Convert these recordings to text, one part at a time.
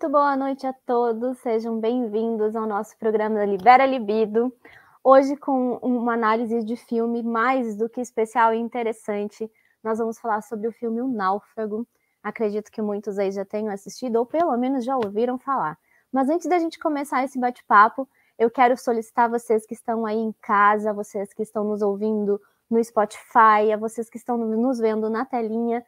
Muito boa noite a todos, sejam bem-vindos ao nosso programa Libera Libido. Hoje, com uma análise de filme mais do que especial e interessante, nós vamos falar sobre o filme O Náufrago. Acredito que muitos aí já tenham assistido, ou pelo menos já ouviram falar. Mas antes da gente começar esse bate-papo, eu quero solicitar a vocês que estão aí em casa, vocês que estão nos ouvindo no Spotify, a vocês que estão nos vendo na telinha,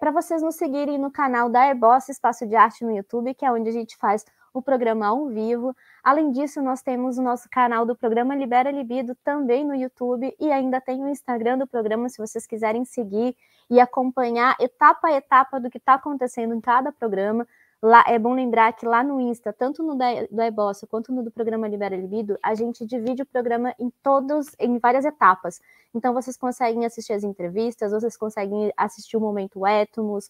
para vocês nos seguirem no canal da Airboss Espaço de Arte no YouTube, que é onde a gente faz o programa ao vivo. Além disso, nós temos o nosso canal do programa Libera Libido também no YouTube e ainda tem o Instagram do programa, se vocês quiserem seguir e acompanhar etapa a etapa do que está acontecendo em cada programa. Lá, é bom lembrar que lá no Insta, tanto no do Airboss quanto no do programa Libera Libido, a gente divide o programa em várias etapas. Então vocês conseguem assistir as entrevistas, vocês conseguem assistir o Momento Etmos,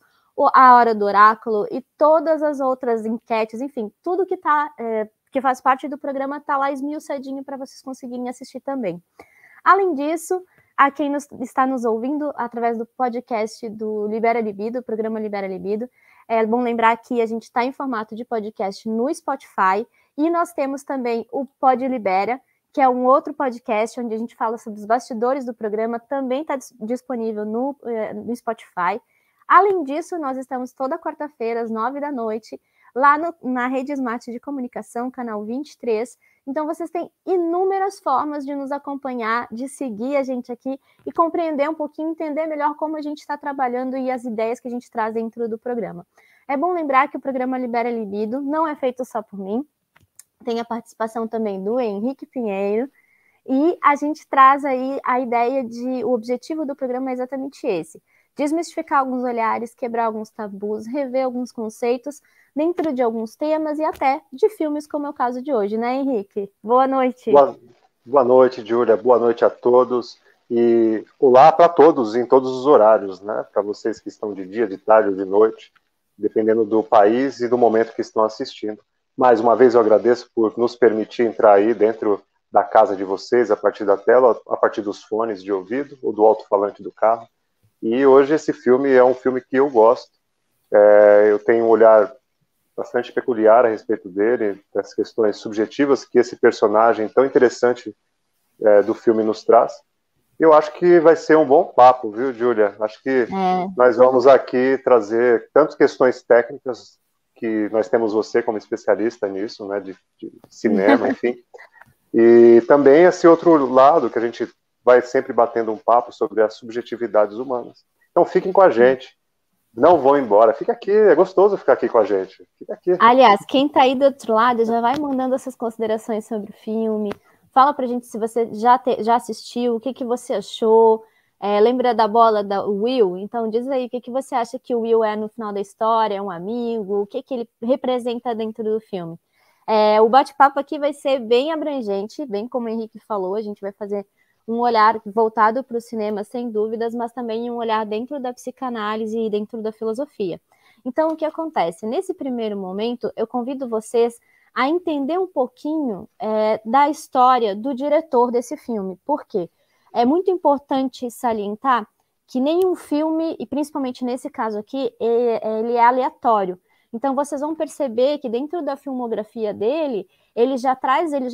a Hora do Oráculo e todas as outras enquetes, enfim, tudo que faz parte do programa está lá esmiuçadinho para vocês conseguirem assistir também. Além disso, a quem está nos ouvindo através do podcast do Libera Libido, o programa Libera Libido, é bom lembrar que a gente está em formato de podcast no Spotify e nós temos também o Pod Libera, que é um outro podcast onde a gente fala sobre os bastidores do programa, também está disponível no Spotify. Além disso, nós estamos toda quarta-feira, às 9h, lá na Rede Smart de Comunicação, canal 23. Então, vocês têm inúmeras formas de nos acompanhar, de seguir a gente aqui e compreender um pouquinho, entender melhor como a gente está trabalhando e as ideias que a gente traz dentro do programa. É bom lembrar que o programa Libera Libido não é feito só por mim, tem a participação também do Henrique Pinheiro, e a gente traz aí a ideia o objetivo do programa é exatamente esse: desmistificar alguns olhares, quebrar alguns tabus, rever alguns conceitos dentro de alguns temas e até de filmes, como é o caso de hoje, né, Henrique? Boa noite. Boa noite, Júlia. Boa noite a todos. E olá para todos, em todos os horários, né? Para vocês que estão de dia, de tarde ou de noite, dependendo do país e do momento que estão assistindo. Mais uma vez eu agradeço por nos permitir entrar aí dentro da casa de vocês, a partir da tela, a partir dos fones de ouvido ou do alto-falante do carro. E hoje esse filme é um filme que eu gosto. Eu tenho um olhar bastante peculiar a respeito dele, das questões subjetivas que esse personagem tão interessante do filme nos traz. Eu acho que vai ser um bom papo, viu, Júlia? Acho que nós vamos aqui trazer tantas questões técnicas, que nós temos você como especialista nisso, né, de cinema, enfim. E também esse outro lado que a gente vai sempre batendo um papo sobre as subjetividades humanas. Então fiquem com a gente, não vão embora, fica aqui, é gostoso ficar aqui com a gente, fica aqui. Aliás, quem está aí do outro lado já vai mandando essas considerações sobre o filme, fala pra gente se você já assistiu, o que você achou, lembra da bola da Will? Então diz aí, o que você acha que o Will é no final da história, é um amigo, o que ele representa dentro do filme? O bate-papo aqui vai ser bem abrangente, bem como o Henrique falou, a gente vai fazer um olhar voltado para o cinema, sem dúvidas, mas também um olhar dentro da psicanálise e dentro da filosofia. Então, o que acontece? Nesse primeiro momento, eu convido vocês a entender um pouquinho da história do diretor desse filme. Por quê? É muito importante salientar que nenhum filme, e principalmente nesse caso aqui, ele é aleatório. Então, vocês vão perceber que dentro da filmografia dele, ele já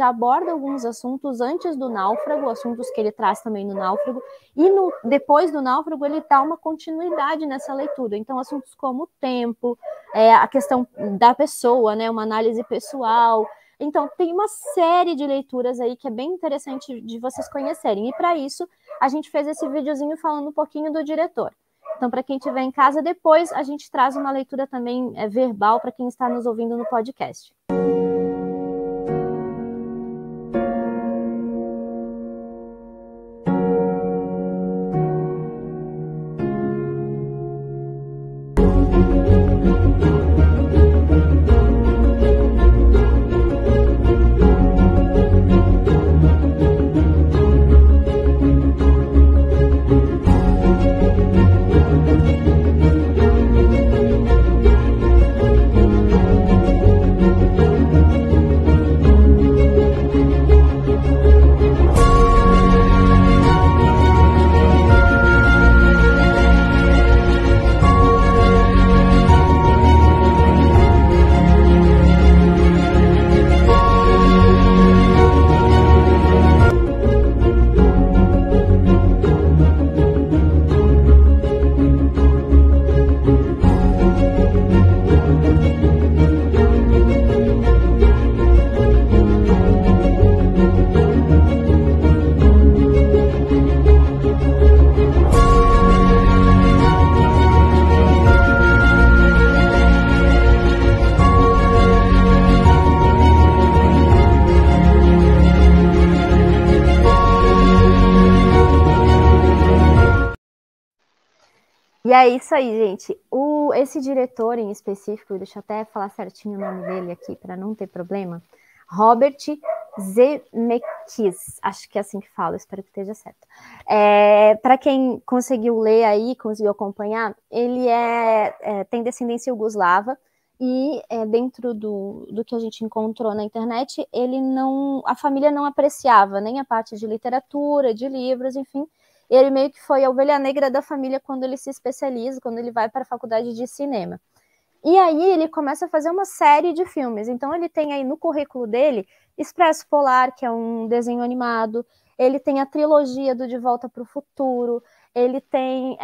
aborda alguns assuntos antes do Náufrago, assuntos que ele traz também no Náufrago, e depois do Náufrago ele dá uma continuidade nessa leitura. Então, assuntos como o tempo, a questão da pessoa, né, uma análise pessoal. Então, tem uma série de leituras aí que é bem interessante de vocês conhecerem. E para isso, a gente fez esse videozinho falando um pouquinho do diretor. Então, para quem estiver em casa, depois a gente traz uma leitura também verbal para quem está nos ouvindo no podcast. é isso aí, gente. Esse diretor em específico, deixa eu até falar certinho o nome dele aqui para não ter problema. Robert Zemeckis, acho que é assim que fala, espero que esteja certo. Para quem conseguiu ler aí, conseguiu acompanhar, ele tem descendência iugoslava e dentro do que a gente encontrou na internet, a família não apreciava nem a parte de literatura, de livros, enfim. Ele meio que foi a ovelha negra da família quando ele se especializa, quando ele vai para a faculdade de cinema. E aí ele começa a fazer uma série de filmes. Então ele tem aí no currículo dele Expresso Polar, que é um desenho animado. Ele tem a trilogia do De Volta para o Futuro. Ele tem...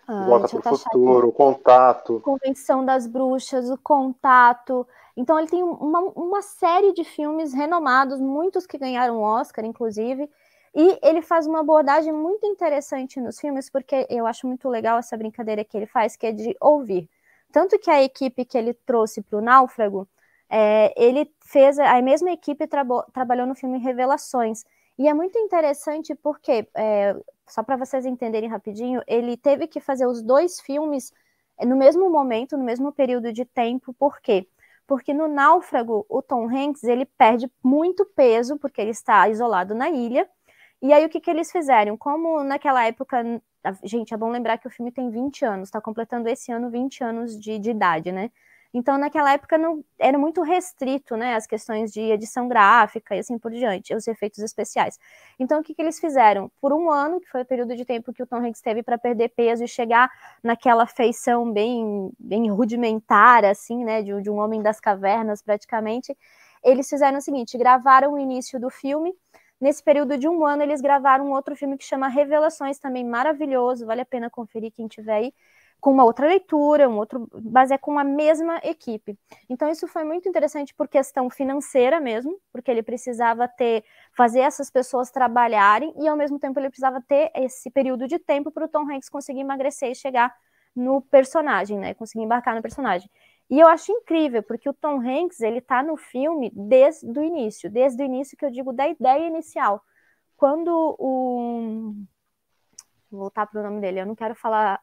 De Volta para o Futuro, o Contato. Convenção das Bruxas, o Contato. Então ele tem uma série de filmes renomados, muitos que ganharam Oscar, inclusive. E ele faz uma abordagem muito interessante nos filmes, porque eu acho muito legal essa brincadeira que ele faz, que é de ouvir. Tanto que a equipe que ele trouxe para o Náufrago, ele fez, a mesma equipe trabalhou no filme Revelações. E é muito interessante porque, só para vocês entenderem rapidinho, ele teve que fazer os 2 filmes no mesmo momento, no mesmo período de tempo. Por quê? Porque no Náufrago, o Tom Hanks, ele perde muito peso, porque ele está isolado na ilha. E aí, o que eles fizeram? Como naquela época... Gente, é bom lembrar que o filme tem 20 anos, está completando esse ano 20 anos de idade, né? Então, naquela época, era muito restrito, né? As questões de edição gráfica e assim por diante, os efeitos especiais. Então, o que eles fizeram? Por 1 ano, que foi o período de tempo que o Tom Hanks teve para perder peso e chegar naquela feição bem rudimentar, assim, né? De um homem das cavernas, praticamente. Eles fizeram o seguinte, gravaram o início do filme. Nesse período de 1 ano, eles gravaram um outro filme que chama Revelações, também maravilhoso, vale a pena conferir quem tiver aí, com uma outra leitura, mas é com a mesma equipe. Então isso foi muito interessante por questão financeira mesmo, porque ele precisava fazer essas pessoas trabalharem e ao mesmo tempo ele precisava ter esse período de tempo para o Tom Hanks conseguir emagrecer e chegar no personagem, né? Conseguir embarcar no personagem. E eu acho incrível, porque o Tom Hanks, ele tá no filme desde o início que eu digo da ideia inicial. Quando vou voltar para o nome dele, eu não quero falar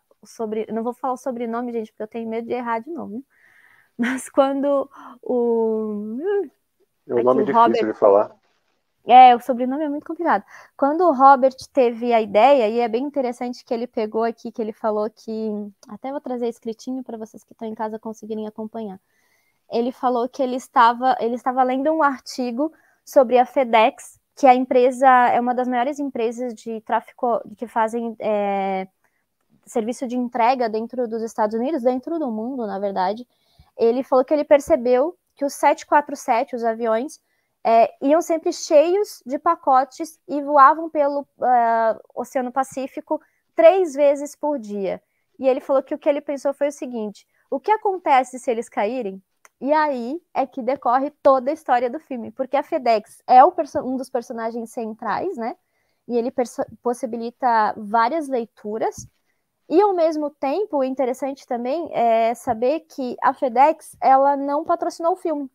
não vou falar o sobrenome, gente, porque eu tenho medo de errar de novo. Mas quando É um nome difícil de falar. O sobrenome é muito complicado. Quando o Robert teve a ideia, e é bem interessante que ele pegou aqui, que ele falou que... Até vou trazer escritinho para vocês que estão em casa conseguirem acompanhar. Ele falou que ele estava lendo um artigo sobre a FedEx, que a empresa é uma das maiores empresas de tráfego que fazem serviço de entrega dentro dos Estados Unidos, dentro do mundo, na verdade. Ele falou que ele percebeu que os 747, os aviões, iam sempre cheios de pacotes e voavam pelo Oceano Pacífico 3 vezes por dia. E ele falou que o que ele pensou foi o seguinte: o que acontece se eles caírem? E aí é que decorre toda a história do filme, porque a FedEx é um dos personagens centrais, né? E ele possibilita várias leituras. E, ao mesmo tempo, o interessante também é saber que a FedEx, ela não patrocinou o filme.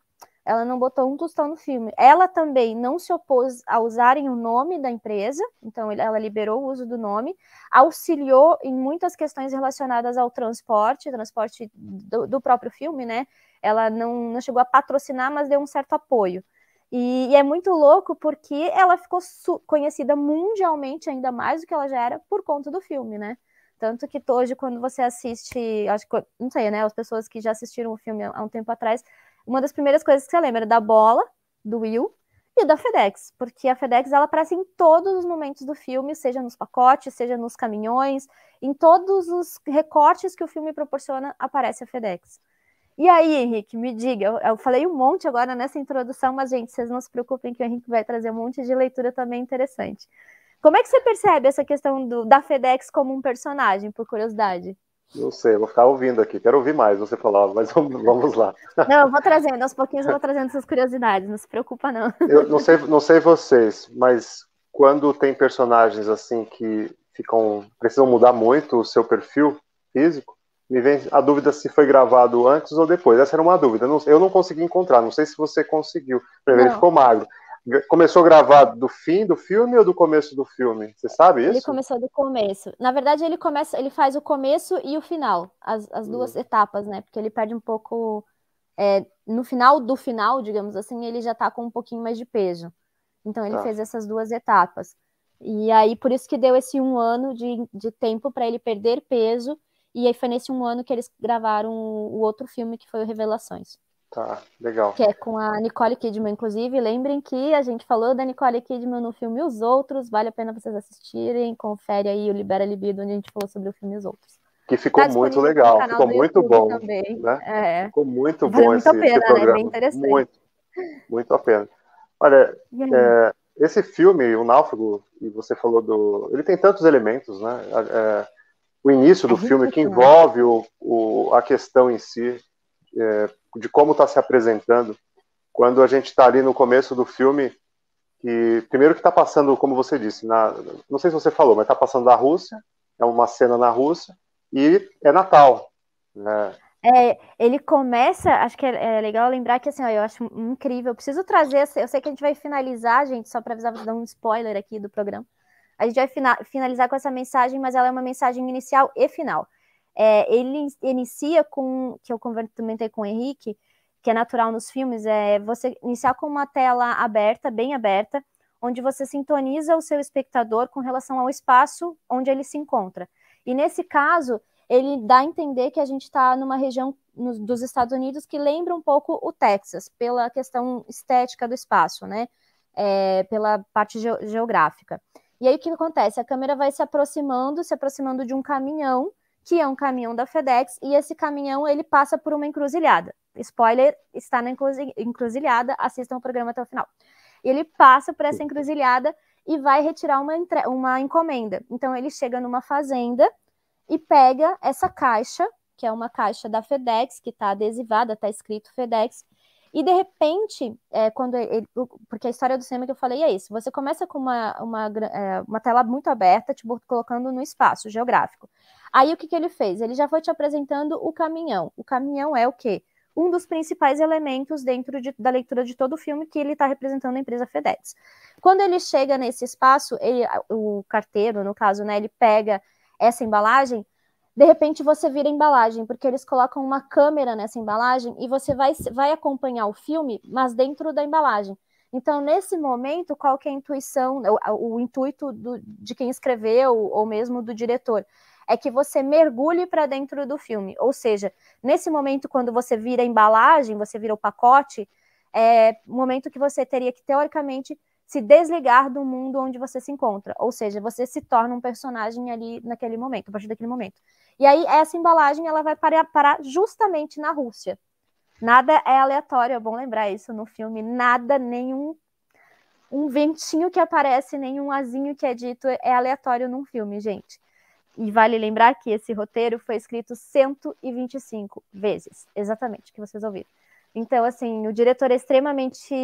Ela não botou um tostão no filme. Ela também não se opôs a usarem o nome da empresa, então ela liberou o uso do nome, auxiliou em muitas questões relacionadas ao transporte do próprio filme, né? Ela não chegou a patrocinar, mas deu um certo apoio. E é muito louco porque ela ficou conhecida mundialmente, ainda mais do que ela já era, por conta do filme, né? Tanto que hoje, quando você assiste, acho que, não sei, né? As pessoas que já assistiram o filme há um tempo atrás, uma das primeiras coisas que você lembra é da bola, do Will, e da FedEx, porque a FedEx, ela aparece em todos os momentos do filme, seja nos pacotes, seja nos caminhões, em todos os recortes que o filme proporciona, aparece a FedEx. E aí, Henrique, me diga, eu falei um monte agora nessa introdução, mas, gente, vocês não se preocupem que o Henrique vai trazer um monte de leitura também interessante. Como é que você percebe essa questão da FedEx como um personagem, por curiosidade? Não sei, eu vou ficar ouvindo aqui. Quero ouvir mais você falar, mas vamos lá. Não, eu vou trazendo, aos pouquinhos eu vou trazendo essas curiosidades, não se preocupa, não. Eu não sei vocês, mas quando tem personagens assim que precisam mudar muito o seu perfil físico, me vem a dúvida se foi gravado antes ou depois. Essa era uma dúvida. Eu não consegui encontrar, não sei se você conseguiu. Primeiro, ele ficou magro. começou a gravar do fim do filme ou do começo do filme? Você sabe isso? Ele começou do começo. Na verdade, ele faz o começo e o final, as duas etapas, né? Porque ele perde um pouco. No final do final, digamos assim, ele já tá com um pouquinho mais de peso. Então, ele fez essas duas etapas. E aí, por isso que deu esse 1 ano de tempo para ele perder peso. E aí foi nesse 1 ano que eles gravaram o outro filme, que foi o Revelações. Tá, legal. Que é com a Nicole Kidman, inclusive. Lembrem que a gente falou da Nicole Kidman no filme Os Outros. Vale a pena vocês assistirem. Confere aí o Libera Libido, onde a gente falou sobre o filme Os Outros. Que ficou muito legal, ficou muito bom também. Né? Ficou muito vale bom muito a pena, esse programa. Né? Bem interessante. Muito a pena. Olha, esse filme, O Náufrago, e você falou ele tem tantos elementos, né? O início do filme que envolve a questão em si, de como está se apresentando. Quando a gente está ali no começo do filme, primeiro que está passando, como você disse, não sei se você falou, mas está passando da Rússia, é uma cena na Rússia, e é Natal, né? Ele começa, acho que é legal lembrar que assim, eu acho incrível, eu preciso trazer, eu sei que a gente vai finalizar, gente, só para avisar, vou dar um spoiler aqui do programa, a gente vai finalizar com essa mensagem, mas ela é uma mensagem inicial e final. Ele inicia com, que eu comentei com o Henrique, que é natural nos filmes, você iniciar com uma tela aberta, bem aberta, onde você sintoniza o seu espectador com relação ao espaço onde ele se encontra. E nesse caso, ele dá a entender que a gente está numa região dos Estados Unidos que lembra um pouco o Texas, pela questão estética do espaço, né? Pela parte geográfica. E aí o que acontece? A câmera vai se aproximando de um caminhão, que é um caminhão da FedEx, e esse caminhão ele passa por uma encruzilhada. Spoiler, está na encruzilhada, assistam o programa até o final. Ele passa por essa encruzilhada e vai retirar uma encomenda. Então ele chega numa fazenda e pega essa caixa, que é uma caixa da FedEx, que está adesivada, está escrito FedEx, e de repente, porque a história do cinema que eu falei é isso, você começa com uma tela muito aberta, tipo, colocando no espaço geográfico. Aí o que ele fez? Ele já foi te apresentando o caminhão. O caminhão é o quê? Um dos principais elementos dentro da leitura de todo o filme, que ele está representando a empresa FedEx. Quando ele chega nesse espaço, o carteiro, no caso, né, ele pega essa embalagem, de repente você vira embalagem, porque eles colocam uma câmera nessa embalagem e você vai acompanhar o filme, mas dentro da embalagem. Então, nesse momento, qual que é a intuição, o intuito de quem escreveu, ou mesmo do diretor? É que você mergulhe para dentro do filme. Ou seja, nesse momento, quando você vira a embalagem, você vira o pacote, é o momento que você teria que, teoricamente, se desligar do mundo onde você se encontra. Ou seja, você se torna um personagem ali naquele momento, a partir daquele momento. E aí, essa embalagem ela vai parar justamente na Rússia. Nada é aleatório, é bom lembrar isso no filme. Nada, nenhum um ventinho que aparece, nenhum azinho que é dito é aleatório num filme, gente. E vale lembrar que esse roteiro foi escrito 125 vezes, exatamente, que vocês ouviram. Então, assim, o diretor é extremamente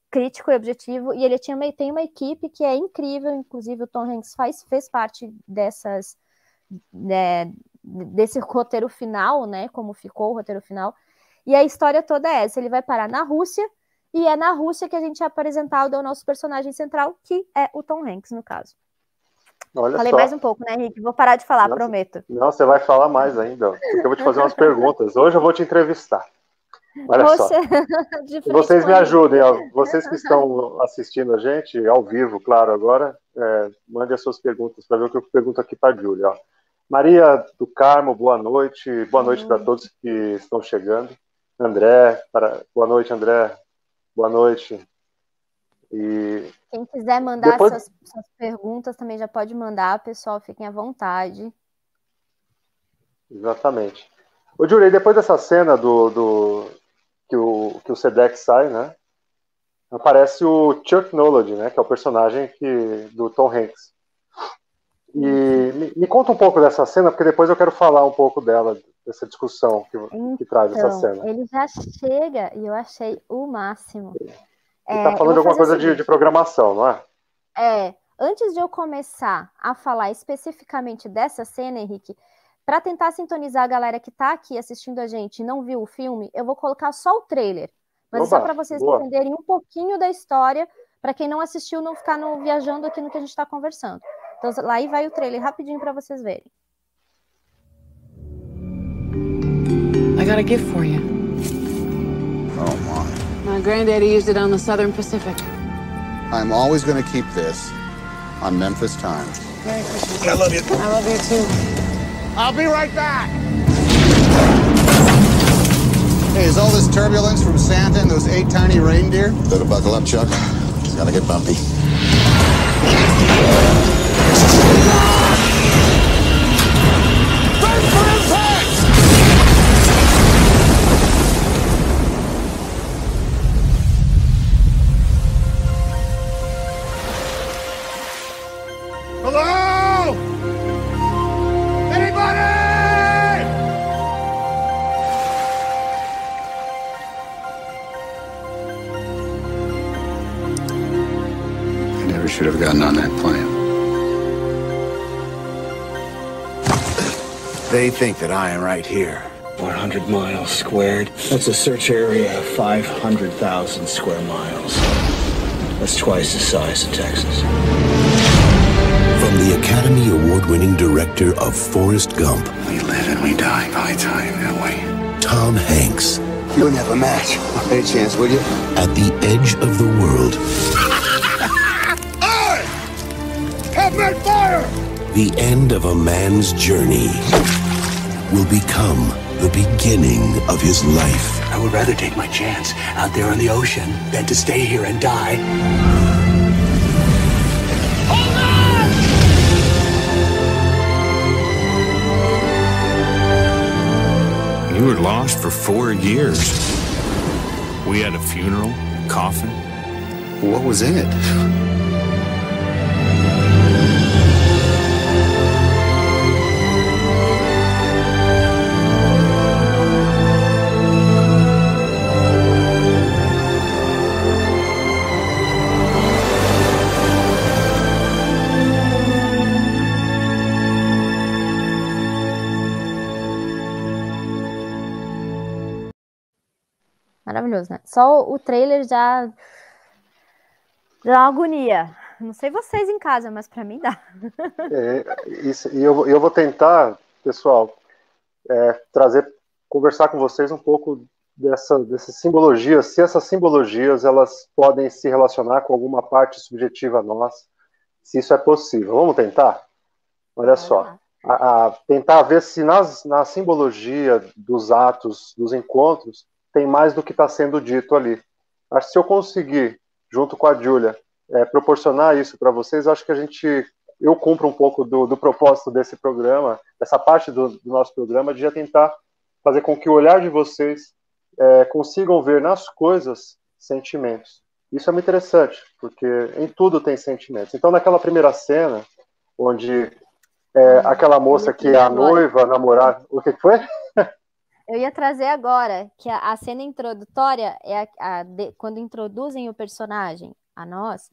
crítico e objetivo, e ele tem uma equipe que é incrível, inclusive o Tom Hanks fez parte desse roteiro final, né, como ficou o roteiro final, e a história toda é essa, ele vai parar na Rússia, e é na Rússia que a gente é apresentado ao nosso personagem central, que é o Tom Hanks, no caso. Olha Falei só. mais um pouco, né, Henrique? Vou parar de falar, Nossa, prometo. Não, você vai falar mais ainda, porque eu vou te fazer umas perguntas. Hoje eu vou te entrevistar. Olha só. Vocês me ajudem, ó, vocês que estão assistindo a gente, ao vivo, claro, agora, mande as suas perguntas para ver o que eu pergunto aqui para a Júlia. Maria do Carmo, boa noite para todos que estão chegando. André, boa noite, André, boa noite. E quem quiser mandar suas perguntas também já pode mandar, pessoal, fiquem à vontade. Exatamente. Ô, Júlia, e depois dessa cena que o Sedex sai, né? Aparece o Chuck Nollard, né? Que é o personagem do Tom Hanks. E me conta um pouco dessa cena, porque depois eu quero falar um pouco dessa discussão que traz essa cena. Ele já chega e eu achei o máximo. Ele tá falando de alguma coisa de programação, não é? Antes de eu começar a falar especificamente dessa cena, Henrique, para tentar sintonizar a galera que está aqui assistindo a gente e não viu o filme, eu vou colocar só o trailer. Mas só para vocês entenderem um pouquinho da história, para quem não assistiu não ficar viajando aqui no que a gente está conversando. Então lá aí vai o trailer rapidinho para vocês verem. I got a gift for you. Oh, my. My granddaddy used it on the Southern Pacific. I'm always going to keep this on Memphis time. Merry Christmas. I love you. I love you too. I'll be right back. Hey, is all this turbulence from Santa and those 8 tiny reindeer? Better buckle up, Chuck. It's gonna get bumpy. Brace for impact! Hello? Anybody? I never should have gotten on that plane. They think that I am right here. 400 miles squared. That's a search area of 500,000 square miles. That's twice the size of Texas. From the Academy Award-winning director of Forrest Gump, We live and we die by time, don't we? Tom Hanks, You'll never match. Any chance, will you? at the edge of the world, I have met fire! the end of a man's journey will become the beginning of his life. I would rather take my chance out there on the ocean than to stay here and die. You were lost for 4 years. We had a funeral, a coffin. What was in it? Maravilhoso, né? Só o trailer já dá uma agonia. Não sei vocês em casa, mas para mim dá. E eu vou tentar, pessoal, conversar com vocês um pouco dessas simbologias, se essas simbologias elas podem se relacionar com alguma parte subjetiva nossa, se isso é possível. Vamos tentar? Olha só. Tentar ver se na simbologia dos atos, dos encontros, tem mais do que está sendo dito ali. Acho que se eu conseguir, junto com a Júlia, proporcionar isso para vocês, acho que eu cumpro um pouco do propósito desse programa, dessa parte do nosso programa, de já tentar fazer com que o olhar de vocês consigam ver nas coisas sentimentos. Isso é muito interessante, porque em tudo tem sentimentos. Então, naquela primeira cena, onde aquela moça que é a noiva, a namorada... O que foi? Eu ia trazer agora que a cena introdutória é quando introduzem o personagem a nós,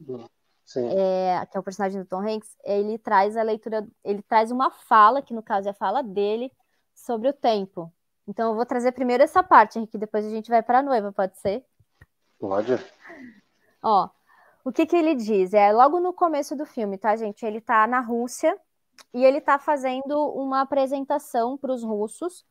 Sim. Que é o personagem do Tom Hanks, ele traz a leitura, ele traz uma fala, que no caso é a fala dele, sobre o tempo. Então eu vou trazer primeiro essa parte, Henrique, depois a gente vai para a noiva, pode ser? Pode. Ó, o que ele diz? Logo no começo do filme, tá, gente? Ele tá na Rússia e ele tá fazendo uma apresentação para os russos,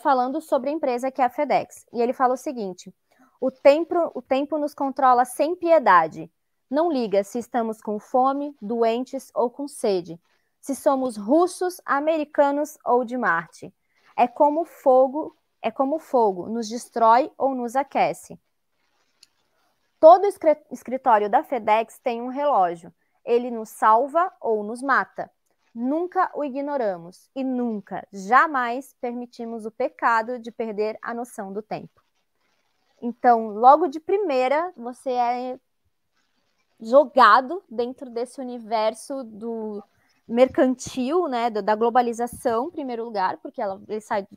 falando sobre a empresa que é a FedEx. E ele fala o seguinte: o tempo nos controla sem piedade. Não liga se estamos com fome, doentes ou com sede. Se somos russos, americanos ou de Marte. É como fogo, nos destrói ou nos aquece. Todo escritório da FedEx tem um relógio. Ele nos salva ou nos mata. Nunca o ignoramos e nunca, jamais permitimos o pecado de perder a noção do tempo. Então, logo de primeira, você é jogado dentro desse universo do mercantil, né, da globalização, em primeiro lugar, porque ele sai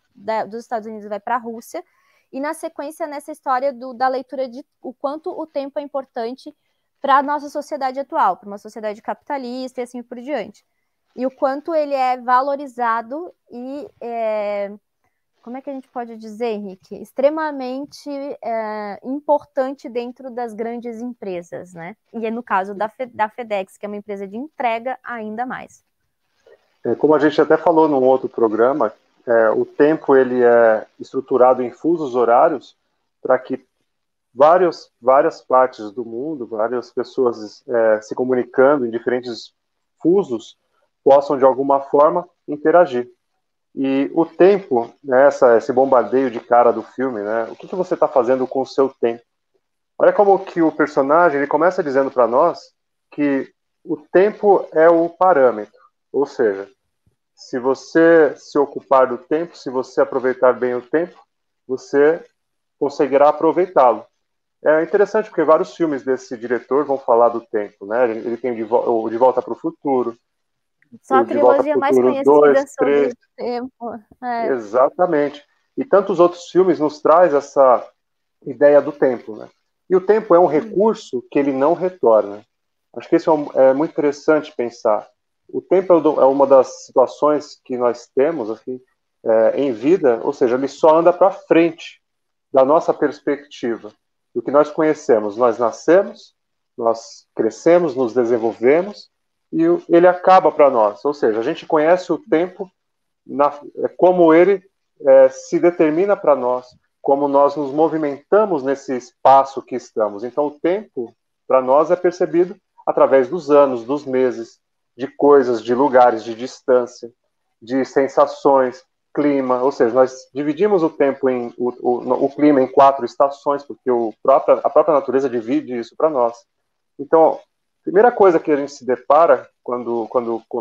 dos Estados Unidos e vai para a Rússia, e na sequência nessa história da leitura de o quanto o tempo é importante para a nossa sociedade atual, para uma sociedade capitalista e assim por diante. E o quanto ele é valorizado e como é que a gente pode dizer, Henrique? Extremamente importante dentro das grandes empresas, né? E no caso da FedEx, que é uma empresa de entrega, ainda mais. Como a gente até falou num outro programa, o tempo ele é estruturado em fusos horários para que várias partes do mundo, várias pessoas se comunicando em diferentes fusos, possam de alguma forma interagir. E o tempo, né, esse bombardeio de cara do filme, né, o que você está fazendo com o seu tempo? Olha como que o personagem ele começa dizendo para nós que o tempo é o parâmetro, ou seja, se você se ocupar do tempo, se você aproveitar bem o tempo, você conseguirá aproveitá-lo. É interessante porque vários filmes desse diretor vão falar do tempo, né? Ele tem o De Volta para o Futuro, só a trilogia mais conhecida 2, sobre 3. o tempo. Exatamente. E tantos outros filmes nos traz essa ideia do tempo, né? E o tempo é um recurso que ele não retorna. Acho que isso é muito interessante pensar. O tempo é uma das situações que nós temos assim, em vida, ou seja, ele só anda para frente da nossa perspectiva, do que nós conhecemos. Nós nascemos, nós crescemos, nos desenvolvemos, e ele acaba para nós. Ou seja, a gente conhece o tempo como ele se determina para nós, como nós nos movimentamos nesse espaço que estamos. Então, o tempo, para nós, é percebido através dos anos, dos meses, de coisas, de lugares, de distância, de sensações, clima. Ou seja, nós dividimos o tempo o clima em 4 estações, porque a própria natureza divide isso para nós. Então, a primeira coisa que a gente se depara quando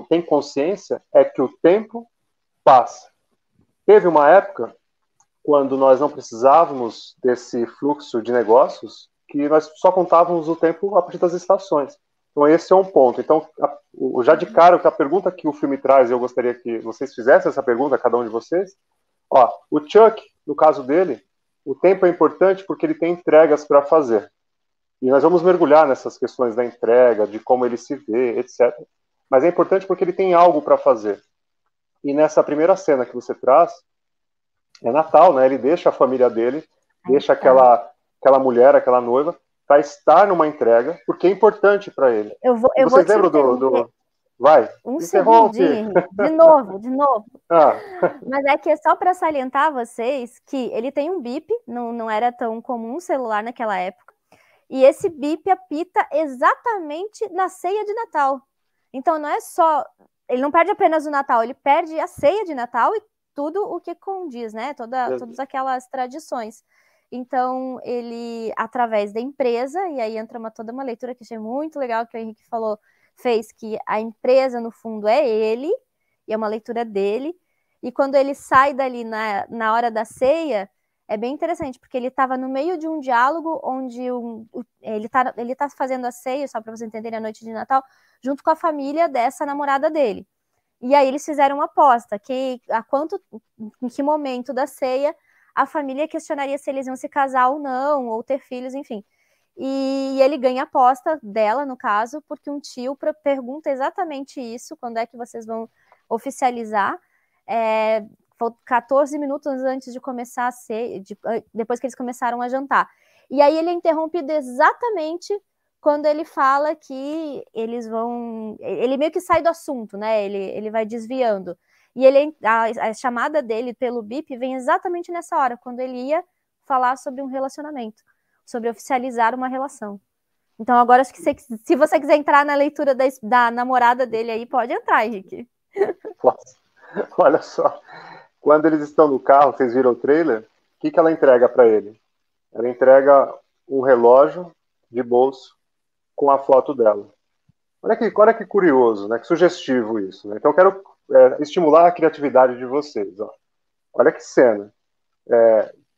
tem consciência é que o tempo passa. Teve uma época quando nós não precisávamos desse fluxo de negócios, que nós só contávamos o tempo a partir das estações. Então esse é um ponto. Então, já de cara, a pergunta que o filme traz, eu gostaria que vocês fizessem essa pergunta, cada um de vocês. O Chuck, no caso dele, o tempo é importante porque ele tem entregas para fazer. E nós vamos mergulhar nessas questões da entrega, de como ele se vê, etc. Mas é importante porque ele tem algo para fazer. E nessa primeira cena que você traz, é Natal, né? Ele deixa a família dele, deixa aquela mulher, aquela noiva, para estar numa entrega, porque é importante para ele. Vocês lembram do... Vai, um segundinho, de novo. Mas é que é só para salientar vocês que ele tem um bip, não era tão comum celular naquela época, e esse bip apita exatamente na ceia de Natal. Então não é só... Ele não perde apenas o Natal, ele perde a ceia de Natal e tudo o que condiz, né? Todas aquelas tradições. Então, ele, através da empresa, e aí entra toda uma leitura que achei muito legal, que o Henrique fez que a empresa, no fundo, é ele, e é uma leitura dele, e quando ele sai dali na hora da ceia, é bem interessante, porque ele estava no meio de um diálogo onde ele tá fazendo a ceia, só para vocês entenderem, a noite de Natal, junto com a família dessa namorada dele. E aí eles fizeram uma aposta, em que momento da ceia a família questionaria se eles iam se casar ou não, ou ter filhos, enfim. E ele ganha a aposta dela, no caso, porque um tio pergunta exatamente isso, quando é que vocês vão oficializar, 14 minutos antes de começar a ceia, depois que eles começaram a jantar. E aí ele é interrompido exatamente quando ele fala que eles vão... Ele meio que sai do assunto, né? Ele vai desviando. E a chamada dele pelo bip vem exatamente nessa hora, quando ele ia falar sobre um relacionamento, sobre oficializar uma relação. Então agora, acho que se você quiser entrar na leitura da namorada dele aí, pode entrar, Henrique. Olha só. Quando eles estão no carro, vocês viram o trailer? O que ela entrega para ele? Ela entrega um relógio de bolso com a foto dela. Olha que curioso, né? Que sugestivo isso, né? Então eu quero estimular a criatividade de vocês. Olha que cena.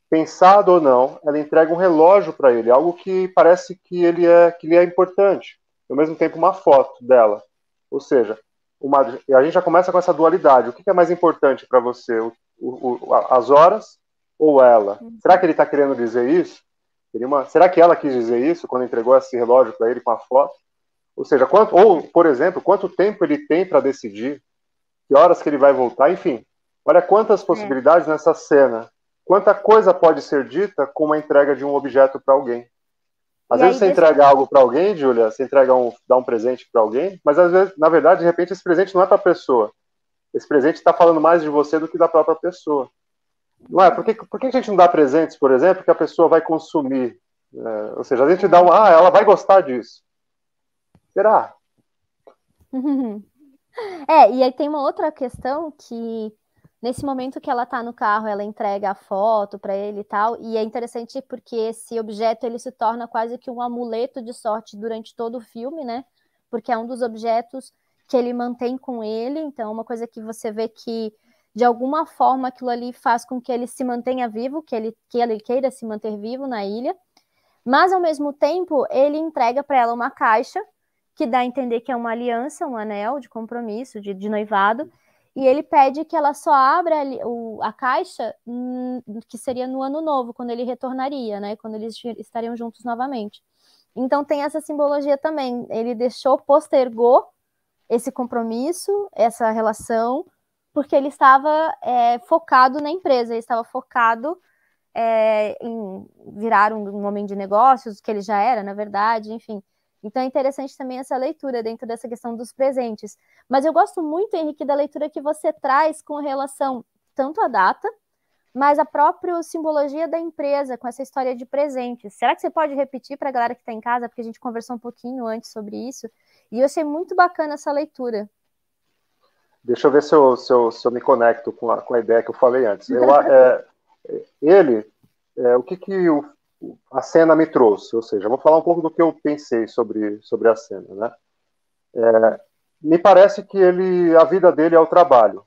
Pensado ou não, ela entrega um relógio para ele, algo que parece que ele é importante. Ao mesmo tempo, uma foto dela. Ou seja, a gente já começa com essa dualidade. O que é mais importante para você? As horas ou ela? Será que ele está querendo dizer isso? Será que ela quis dizer isso quando entregou esse relógio para ele com a foto? Ou seja, por exemplo, quanto tempo ele tem para decidir, que horas que ele vai voltar, enfim. Olha quantas possibilidades nessa cena. Quanta coisa pode ser dita com uma entrega de um objeto para alguém. Às vezes você entrega algo para alguém, Júlia, você dá um presente para alguém, mas às vezes, na verdade, de repente, esse presente não é para a pessoa. Esse presente está falando mais de você do que da própria pessoa. Não é? Por que a gente não dá presentes, por exemplo, que a pessoa vai consumir? Ou seja, a gente dá ela vai gostar disso. Será? E aí tem uma outra questão que, nesse momento que ela tá no carro, ela entrega a foto para ele e tal, e é interessante porque esse objeto, ele se torna quase que um amuleto de sorte durante todo o filme, né? Porque é um dos objetos que ele mantém com ele, então é uma coisa que você vê que, de alguma forma, aquilo ali faz com que ele se mantenha vivo, que ele queira se manter vivo na ilha, mas, ao mesmo tempo, ele entrega para ela uma caixa, que dá a entender que é uma aliança, um anel de compromisso, de noivado, e ele pede que ela só abra a caixa, que seria no ano novo, quando ele retornaria, né? Quando eles estariam juntos novamente. Então tem essa simbologia também. Ele postergou esse compromisso, essa relação, porque ele estava focado na empresa, ele estava focado em virar um homem de negócios, que ele já era, na verdade, enfim. Então é interessante também essa leitura dentro dessa questão dos presentes. Mas eu gosto muito, Henrique, da leitura que você traz com relação tanto à data, mas a própria simbologia da empresa, com essa história de presentes. Será que você pode repetir para a galera que está em casa, porque a gente conversou um pouquinho antes sobre isso, e eu achei muito bacana essa leitura. Deixa eu ver se eu me conecto com a ideia que eu falei antes. O que a cena me trouxe, ou seja, eu vou falar um pouco do que eu pensei sobre a cena, né? Me parece que a vida dele é o trabalho,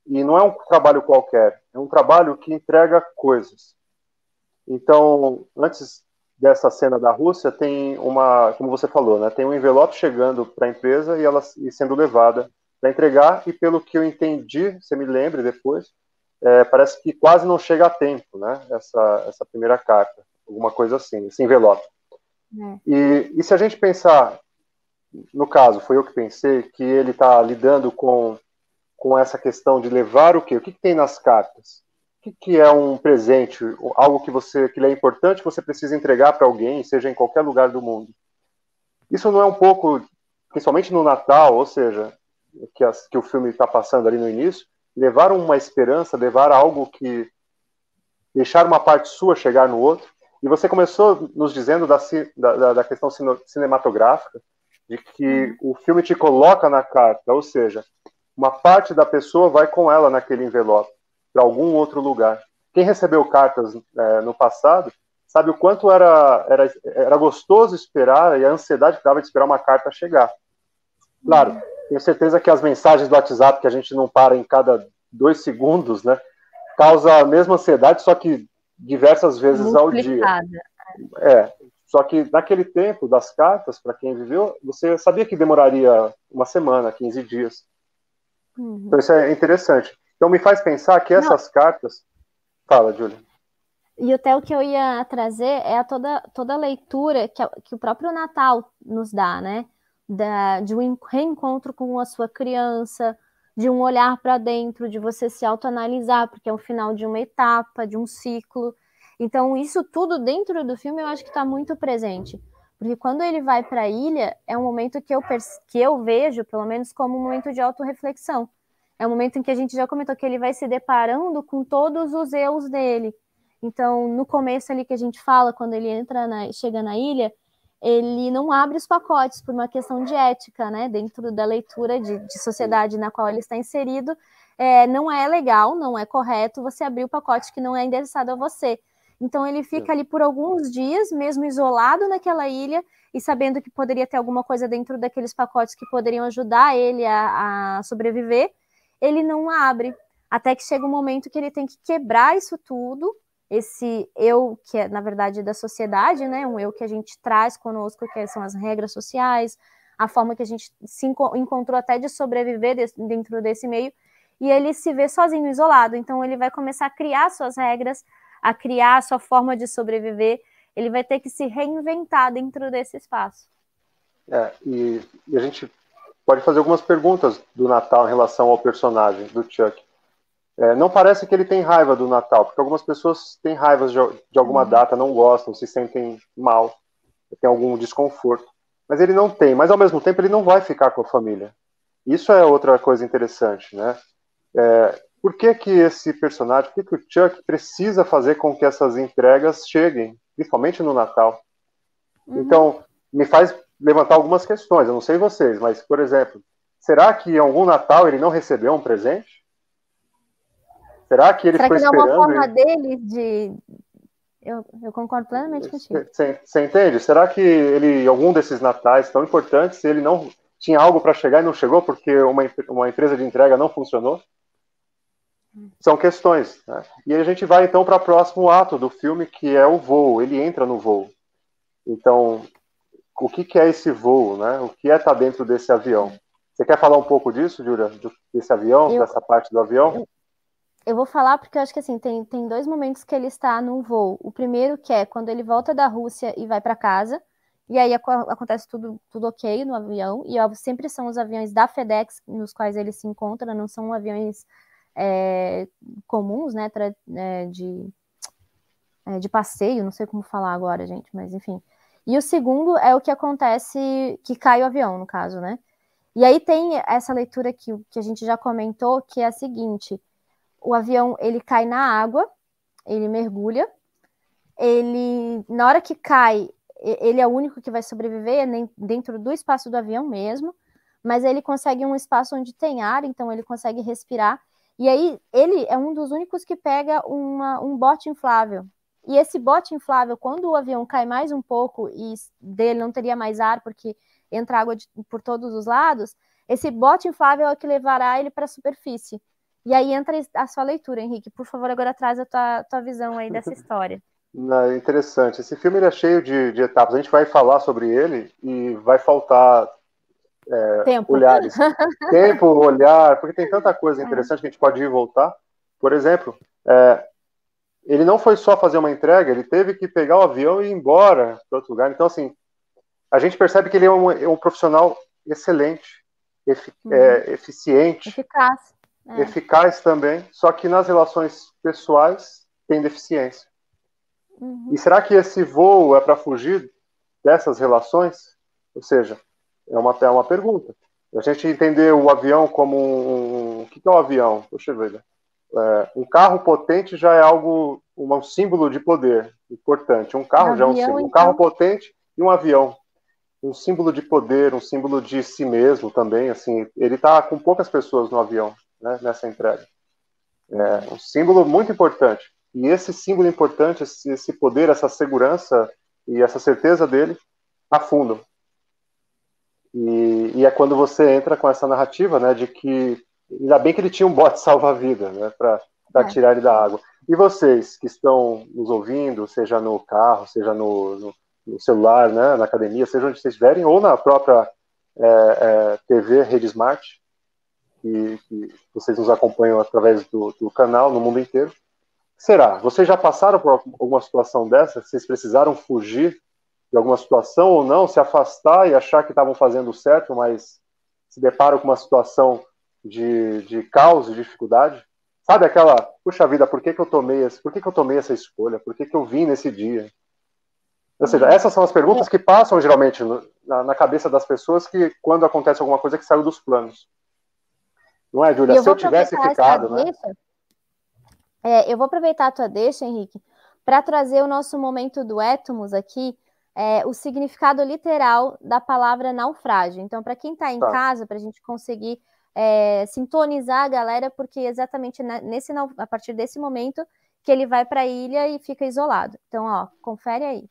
e não é um trabalho qualquer, é um trabalho que entrega coisas. Então, antes dessa cena da Rússia, tem como você falou, né, tem um envelope chegando para a empresa e ela sendo levada para entregar, e pelo que eu entendi, você me lembre depois, parece que quase não chega a tempo, né, essa primeira carta, alguma coisa assim, esse envelope. E se a gente pensar, no caso, foi eu que pensei, que ele está lidando com essa questão de levar o quê? O que tem nas cartas? O que é um presente? Algo que lhe é importante, você precisa entregar para alguém, seja em qualquer lugar do mundo. Isso não é um pouco, principalmente no Natal, ou seja, que o filme está passando ali no início, levar uma esperança, levar algo que deixar uma parte sua chegar no outro. E você começou nos dizendo da questão cinematográfica, de que o filme te coloca na carta, ou seja, uma parte da pessoa vai com ela naquele envelope, para algum outro lugar. Quem recebeu cartas no passado sabe o quanto era gostoso esperar, e a ansiedade que dava de esperar uma carta chegar. Claro, tenho certeza que as mensagens do WhatsApp, que a gente não para em cada 2 segundos, né, causa a mesma ansiedade, só que diversas vezes ao dia. Só que naquele tempo das cartas, para quem viveu, você sabia que demoraria uma semana, 15 dias. Então isso é interessante. Então me faz pensar que essas cartas... Fala, Júlia. E até o que eu ia trazer é toda a leitura que o próprio Natal nos dá, né? De um reencontro com a sua criança, de um olhar para dentro, de você se autoanalisar, porque é o final de uma etapa, de um ciclo. Então, isso tudo dentro do filme eu acho que está muito presente. Porque quando ele vai para a ilha, é um momento que eu vejo, pelo menos, como um momento de autorreflexão. É um momento em que a gente já comentou que ele vai se deparando com todos os erros dele. Então, no começo ali que a gente fala, quando ele chega na ilha, ele não abre os pacotes por uma questão de ética, né? Dentro da leitura de sociedade na qual ele está inserido, não é legal, não é correto você abrir o pacote que não é endereçado a você. Então ele fica ali por alguns dias, mesmo isolado naquela ilha, e sabendo que poderia ter alguma coisa dentro daqueles pacotes que poderiam ajudar ele a sobreviver, ele não abre. Até que chega um momento que ele tem que quebrar isso tudo, esse eu que é, na verdade, da sociedade, né? Um eu que a gente traz conosco, que são as regras sociais, a forma que a gente se encontrou até de sobreviver dentro desse meio, e ele se vê sozinho, isolado. Então ele vai começar a criar suas regras, a criar a sua forma de sobreviver, ele vai ter que se reinventar dentro desse espaço. E a gente pode fazer algumas perguntas do Natal em relação ao personagem do Chuck. Não parece que ele tem raiva do Natal, porque algumas pessoas têm raiva de alguma data, não gostam, se sentem mal, tem algum desconforto. Mas ele não tem, mas ao mesmo tempo ele não vai ficar com a família. Isso é outra coisa interessante, né? Por que esse personagem, por que o Chuck precisa fazer com que essas entregas cheguem, principalmente no Natal? Então, me faz levantar algumas questões, eu não sei vocês, mas, por exemplo, será que em algum Natal ele não recebeu um presente? Será que ele ficou esperando? Será que não é uma forma dele de... Eu concordo plenamente contigo. Você entende? Será que ele, em algum desses natais tão importantes, ele não tinha algo para chegar e não chegou porque uma empresa de entrega não funcionou? São questões, né? E a gente vai então para o próximo ato do filme, que é o voo. Ele entra no voo. Então, o que é esse voo, né? O que estar dentro desse avião? Você quer falar um pouco disso, Júlia? Desse avião, dessa parte do avião? Eu vou falar porque eu acho que assim, tem 2 momentos que ele está no voo. O primeiro que é quando ele volta da Rússia e vai para casa, e aí acontece tudo ok no avião, e óbvio, sempre são os aviões da FedEx nos quais ele se encontra, não são aviões comuns, né, de passeio, não sei como falar agora, gente, mas enfim. E o segundo é o que acontece, que cai o avião, no caso, né? E aí tem essa leitura que a gente já comentou, que é a seguinte: o avião, ele cai na água, ele mergulha, na hora que cai, ele é o único que vai sobreviver dentro do espaço do avião mesmo, mas ele consegue um espaço onde tem ar, então ele consegue respirar, e aí ele é um dos únicos que pega um bote inflável. E esse bote inflável, quando o avião cai mais um pouco e dele não teria mais ar, porque entra água por todos os lados, esse bote inflável é o que levará ele para a superfície. E aí entra a sua leitura, Henrique. Por favor, agora traz a tua visão aí dessa história. Interessante. Esse filme ele é cheio de etapas. A gente vai falar sobre ele e vai faltar tempo. Olhares. Tempo, olhar, porque tem tanta coisa interessante que a gente pode ir e voltar. Por exemplo, ele não foi só fazer uma entrega, ele teve que pegar o avião e ir embora para outro lugar. Então, assim, a gente percebe que ele é um profissional excelente, eficiente, eficaz também, só que nas relações pessoais tem deficiência. E será que esse voo é para fugir dessas relações? Ou seja, é uma pergunta. A gente entender o avião como o que é o avião? Poxa vida. Um carro potente já é algo, um símbolo de poder importante. Um carro já é um símbolo. Então... Um carro potente e um avião. Um símbolo de poder, um símbolo de si mesmo também. Assim, ele está com poucas pessoas no avião, né, nessa entrega. Um símbolo muito importante. E esse símbolo importante, esse poder, essa segurança e essa certeza dele afundam. E é quando você entra com essa narrativa, né, de que ainda bem que ele tinha um bote salva-vida, né, para tirar ele da água. E vocês que estão nos ouvindo, seja no carro, seja no celular, né, na academia, seja onde vocês estiverem, ou na própria TV Rede Smart, que vocês nos acompanham através do canal no mundo inteiro. Será? Vocês já passaram por alguma situação dessa? Vocês precisaram fugir de alguma situação ou não? Se afastar e achar que estavam fazendo certo, mas se deparam com uma situação de caos e dificuldade? Sabe aquela, puxa vida, por que eu tomei essa escolha? Por que eu vim nesse dia? Ou seja, essas são as perguntas que passam geralmente na cabeça das pessoas que quando acontece alguma coisa que saiu dos planos. Não é, Júlia? Se eu tivesse ficado, né? Eu vou aproveitar a tua deixa, Henrique, para trazer o nosso momento do Étomos aqui, o significado literal da palavra naufrágio. Então, para quem está em casa, para a gente conseguir sintonizar a galera, porque exatamente a partir desse momento que ele vai para a ilha e fica isolado. Então, ó, confere aí.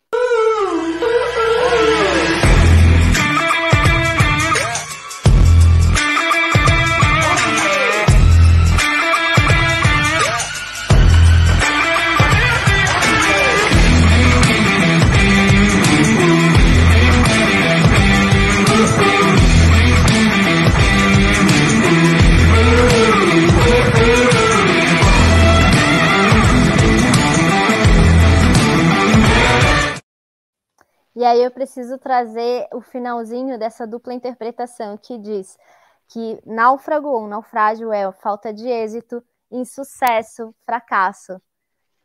E aí eu preciso trazer o finalzinho dessa dupla interpretação que diz que náufrago ou naufrágio é falta de êxito insucesso, fracasso.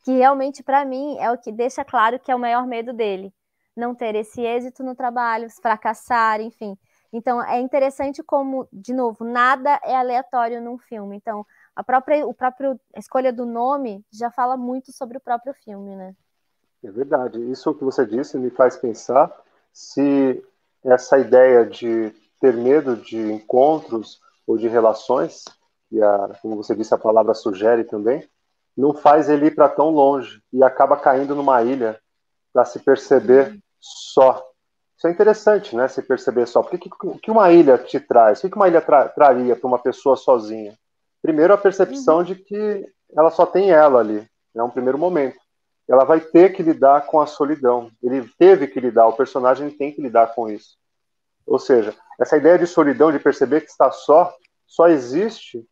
Que realmente, para mim, é o que deixa claro que é o maior medo dele. Não ter esse êxito no trabalho, fracassar, enfim. Então, é interessante como, de novo, nada é aleatório num filme. Então, a escolha do nome já fala muito sobre o próprio filme, né? É verdade. Isso que você disse me faz pensar se essa ideia de ter medo de encontros ou de relações, e como você disse, a palavra sugere também, não faz ele ir para tão longe e acaba caindo numa ilha para se perceber só. Isso é interessante, né? Se perceber só. Porque o que uma ilha te traz? O que uma ilha traria para uma pessoa sozinha? Primeiro, a percepção de que ela só tem ela ali. É um primeiro momento. Ela vai ter que lidar com a solidão. Ele teve que lidar, o personagem tem que lidar com isso. Ou seja, essa ideia de solidão, de perceber que está só existe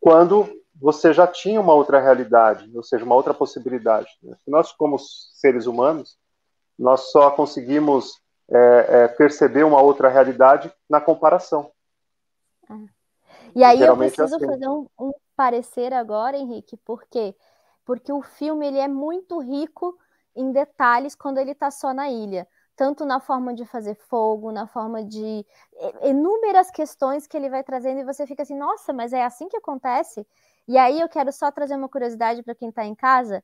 quando você já tinha uma outra realidade, ou seja, uma outra possibilidade. Nós, como seres humanos, nós só conseguimos perceber uma outra realidade na comparação. E aí eu Geralmente preciso assim. fazer um parecer agora, Henrique, por quê? Porque o filme ele é muito rico em detalhes quando ele está só na ilha. Tanto na forma de fazer fogo, na forma de inúmeras questões que ele vai trazendo e você fica assim, nossa, mas é assim que acontece? E aí eu quero só trazer uma curiosidade para quem está em casa,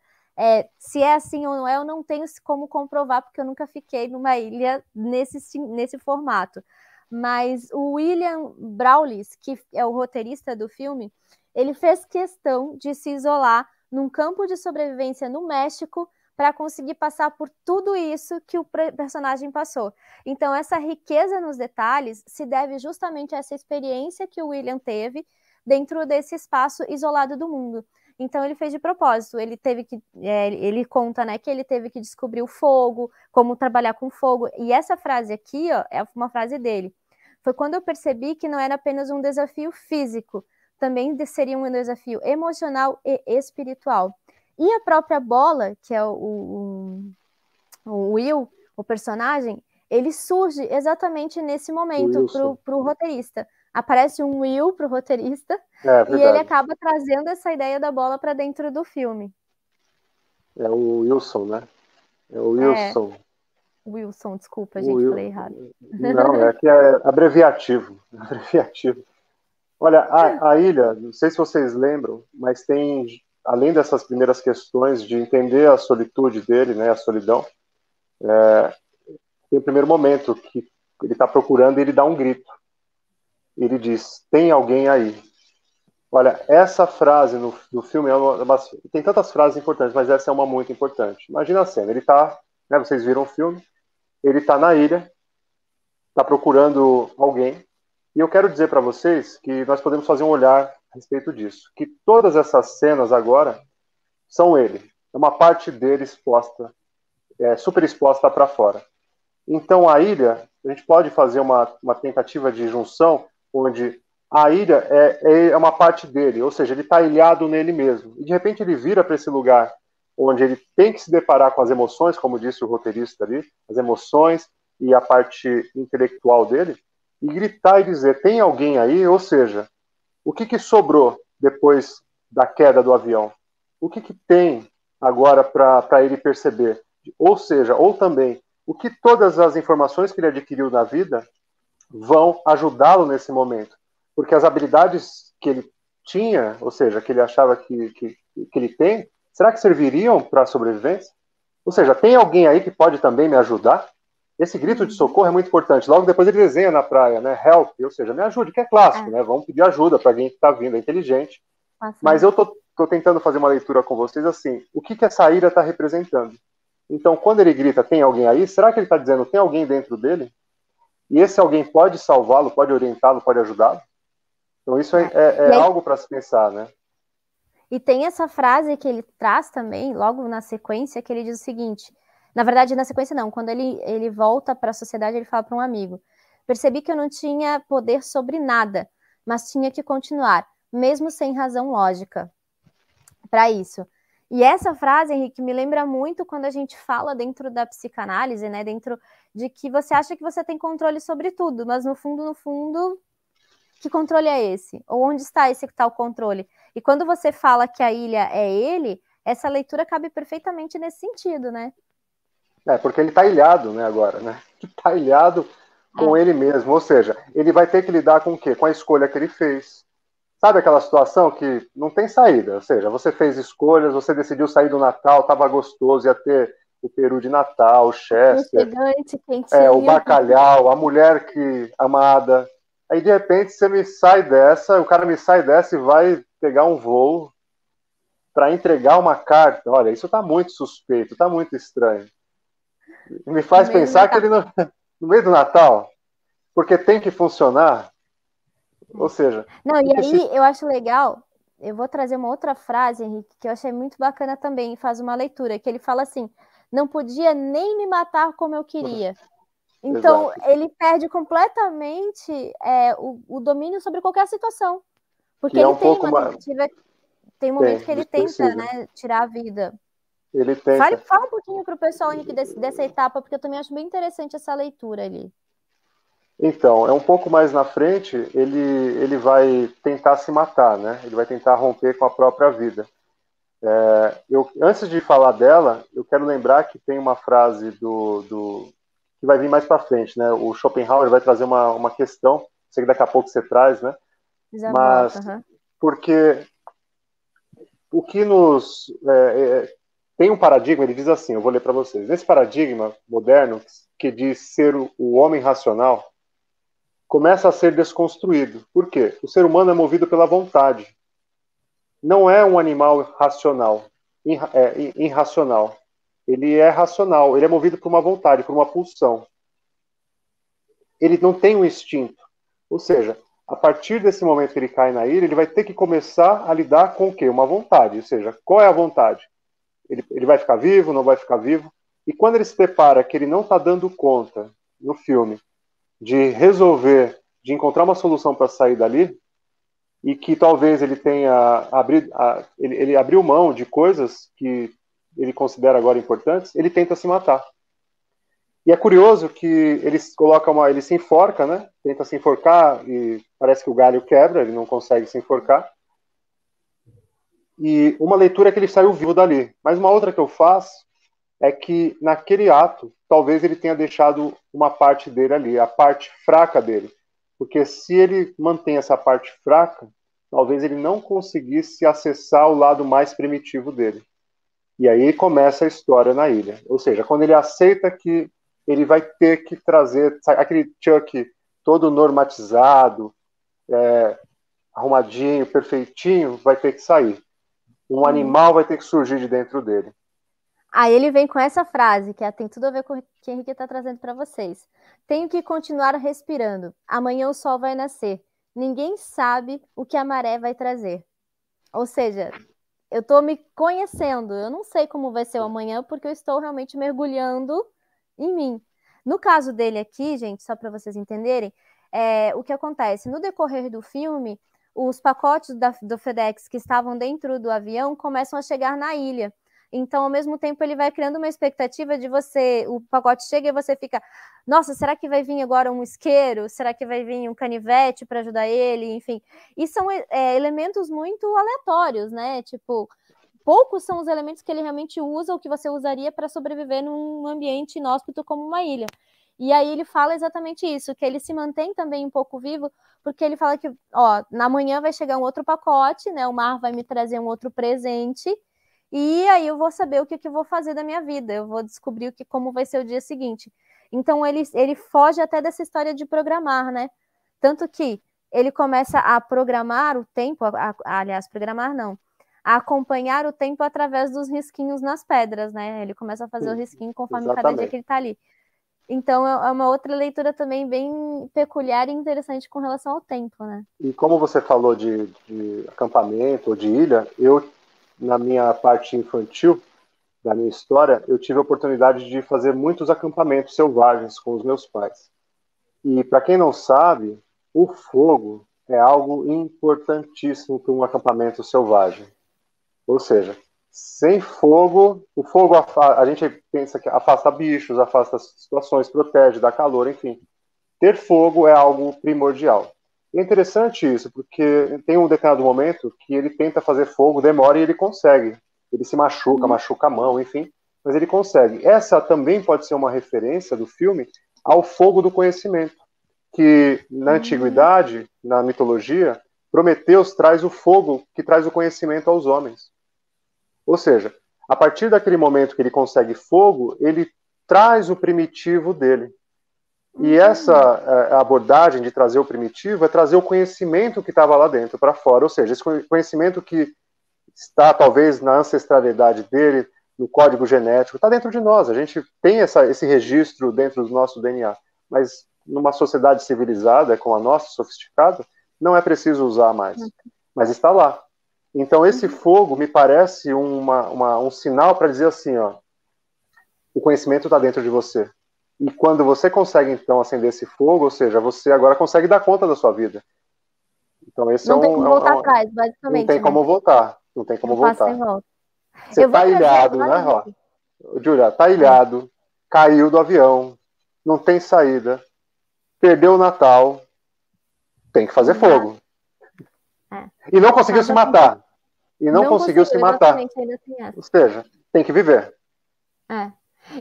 se é assim ou não é, eu não tenho como comprovar, porque eu nunca fiquei numa ilha nesse formato. Mas o William Brawley, que é o roteirista do filme, ele fez questão de se isolar num campo de sobrevivência no México para conseguir passar por tudo isso que o personagem passou. Então, essa riqueza nos detalhes se deve justamente a essa experiência que o William teve dentro desse espaço isolado do mundo. Então, ele fez de propósito. Ele conta, né, que ele teve que descobrir o fogo, como trabalhar com fogo. E essa frase aqui, ó, é uma frase dele. Foi quando eu percebi que não era apenas um desafio físico, também seria um desafio emocional e espiritual. E a própria Bola, que é o Will, o personagem, ele surge exatamente nesse momento para o roteirista. Aparece um Will para o roteirista e ele acaba trazendo essa ideia da bola para dentro do filme. É o Wilson, né? É o Wilson. Wilson, desculpa, gente, falei errado. Não, é que é abreviativo. Olha, a ilha, não sei se vocês lembram, mas tem, além dessas primeiras questões de entender a solitude dele, né, a solidão, tem o primeiro momento que ele está procurando e ele dá um grito. Ele diz, tem alguém aí. Olha, essa frase do filme, tem tantas frases importantes, mas essa é uma muito importante. Imagina a cena, ele está, né, vocês viram o filme, ele está na ilha, está procurando alguém, e eu quero dizer para vocês que nós podemos fazer um olhar a respeito disso, que todas essas cenas agora são ele, é uma parte dele exposta, super exposta para fora. Então a ilha, a gente pode fazer uma tentativa de junção, onde a ilha é uma parte dele, ou seja, ele está ilhado nele mesmo, e de repente ele vira para esse lugar, onde ele tem que se deparar com as emoções, como disse o roteirista ali, as emoções e a parte intelectual dele, e gritar e dizer, tem alguém aí? Ou seja, o que sobrou depois da queda do avião? O que tem agora para ele perceber? Ou seja, ou também, o que todas as informações que ele adquiriu na vida vão ajudá-lo nesse momento? Porque as habilidades que ele tinha, ou seja, que ele achava que ele tem, será que serviriam para a sobrevivência? Ou seja, tem alguém aí que pode também me ajudar? Esse grito de socorro é muito importante. Logo depois ele desenha na praia, né? Help, ou seja, me ajude, que é clássico, né? Vamos pedir ajuda para alguém que está vindo, é inteligente. Mas eu tô tentando fazer uma leitura com vocês assim, o que essa ilha está representando? Então, quando ele grita, tem alguém aí, será que ele está dizendo, tem alguém dentro dele? E esse alguém pode salvá-lo, pode orientá-lo, pode ajudá-lo? Então isso é algo para se pensar, né? E tem essa frase que ele traz também, logo na sequência, que ele diz o seguinte, na verdade, na sequência não, quando ele volta para a sociedade, ele fala para um amigo, percebi que eu não tinha poder sobre nada, mas tinha que continuar, mesmo sem razão lógica para isso. E essa frase, Henrique, me lembra muito quando a gente fala dentro da psicanálise, né, dentro de que você acha que você tem controle sobre tudo, mas no fundo, que controle é esse? Ou onde está esse tal controle? E quando você fala que a ilha é ele, essa leitura cabe perfeitamente nesse sentido, né? Porque ele está ilhado, né, agora, né? Está ilhado com ele mesmo, ou seja, ele vai ter que lidar com o quê? Com a escolha que ele fez. Sabe aquela situação que não tem saída? Ou seja, você fez escolhas, você decidiu sair do Natal, estava gostoso, ia ter o peru de Natal, o Chester, o bacalhau, a mulher amada. Aí, de repente, o cara me sai dessa e vai pegar um voo para entregar uma carta. Olha, isso está muito suspeito, está muito estranho. Me faz pensar que ele no meio do Natal, porque tem que funcionar. Ou seja... Não, e aí eu acho legal, eu vou trazer uma outra frase, Henrique, que eu achei muito bacana também, e faz uma leitura, que ele fala assim, não podia nem me matar como eu queria. Então, ele perde completamente o domínio sobre qualquer situação. Porque ele tem uma tentativa, tem um momento que ele tenta, né, tirar a vida. Ele tenta. Fala um pouquinho para o pessoal, Henrique, dessa etapa, porque eu também acho bem interessante essa leitura ali. Então, é um pouco mais na frente, ele vai tentar se matar, né? Ele vai tentar romper com a própria vida. Antes de falar dela, eu quero lembrar que tem uma frase que vai vir mais para frente, né? O Schopenhauer vai trazer uma questão, sei que daqui a pouco você traz, né? Mas porque o que nos... tem um paradigma, ele diz assim, eu vou ler para vocês. Nesse paradigma moderno, que diz ser o homem racional, começa a ser desconstruído. Por quê? O ser humano é movido pela vontade. Não é um animal racional, irracional. Ele é racional, ele é movido por uma vontade, por uma pulsão. Ele não tem um instinto. Ou seja, a partir desse momento que ele cai na ilha, ele vai ter que começar a lidar com o quê? Uma vontade. Ou seja, qual é a vontade? Ele vai ficar vivo, não vai ficar vivo? E quando ele se depara que ele não está dando conta, no filme, de resolver, de encontrar uma solução para sair dali, e que talvez ele tenha ele abriu mão de coisas que ele considera agora importantes, ele tenta se matar. E é curioso que ele se enforca, né? Tenta se enforcar e parece que o galho quebra, ele não consegue se enforcar. E uma leitura é que ele saiu vivo dali. Mas uma outra que eu faço é que naquele ato, talvez ele tenha deixado uma parte dele ali, a parte fraca dele. Porque se ele mantém essa parte fraca, talvez ele não conseguisse acessar o lado mais primitivo dele. E aí começa a história na ilha. Ou seja, quando ele aceita que ele vai ter que trazer aquele Chuck todo normatizado, arrumadinho, perfeitinho, vai ter que sair. Um animal vai ter que surgir de dentro dele. Aí ele vem com essa frase, que tem tudo a ver com o que o Henrique está trazendo para vocês. Tenho que continuar respirando. Amanhã o sol vai nascer. Ninguém sabe o que a maré vai trazer. Ou seja, eu estou me conhecendo. Eu não sei como vai ser o amanhã, porque eu estou realmente mergulhando em mim. No caso dele aqui, gente, só para vocês entenderem, o que acontece? No decorrer do filme, os pacotes do FedEx que estavam dentro do avião começam a chegar na ilha. Então, ao mesmo tempo, ele vai criando uma expectativa de o pacote chega e você fica, nossa, será que vai vir agora um isqueiro? Será que vai vir um canivete para ajudar ele? Enfim, e são elementos muito aleatórios, né? Tipo, poucos são os elementos que ele realmente usa ou que você usaria para sobreviver num ambiente inóspito como uma ilha. E aí ele fala exatamente isso, que ele se mantém também um pouco vivo, porque ele fala que, na manhã vai chegar um outro pacote, né? O mar vai me trazer um outro presente, e aí eu vou saber o que eu vou fazer da minha vida, eu vou descobrir como vai ser o dia seguinte. Então ele foge até dessa história de programar, né? Tanto que ele começa a programar o tempo, programar não, a acompanhar o tempo através dos risquinhos nas pedras, né? Ele começa a fazer o risquinho conforme cada dia que ele tá ali. Então é uma outra leitura também bem peculiar e interessante com relação ao tempo, né? E como você falou de acampamento ou de ilha, na minha parte infantil da minha história, eu tive a oportunidade de fazer muitos acampamentos selvagens com os meus pais. E para quem não sabe, o fogo é algo importantíssimo para um acampamento selvagem. Ou seja, sem fogo, o fogo a gente pensa que afasta bichos, afasta situações, protege, dá calor, enfim. Ter fogo é algo primordial. E é interessante isso, porque tem um determinado momento que ele tenta fazer fogo, demora e ele consegue. Ele se machuca, machuca a mão, enfim, mas ele consegue. Essa também pode ser uma referência do filme ao fogo do conhecimento, que na antiguidade, na mitologia, Prometeus traz o fogo que traz o conhecimento aos homens. Ou seja, a partir daquele momento que ele consegue fogo, ele traz o primitivo dele. E essa abordagem de trazer o primitivo é trazer o conhecimento que estava lá dentro para fora. Ou seja, esse conhecimento que está talvez na ancestralidade dele, no código genético, está dentro de nós. A gente tem esse registro dentro do nosso DNA. Mas numa sociedade civilizada, como a nossa, sofisticada, não é preciso usar mais. Mas está lá. Então esse fogo me parece um sinal para dizer assim, ó, o conhecimento está dentro de você. E quando você consegue, então, acender esse fogo, ou seja, você agora consegue dar conta da sua vida. Então esse não tem como voltar atrás, basicamente. Não tem como voltar. Não tem como voltar. Você Eu está ilhado, né, Ró? Júlia, está ilhado, caiu do avião, não tem saída, perdeu o Natal, tem que fazer fogo. E não conseguiu se matar. E não conseguiu se matar. Ou seja, tem que viver.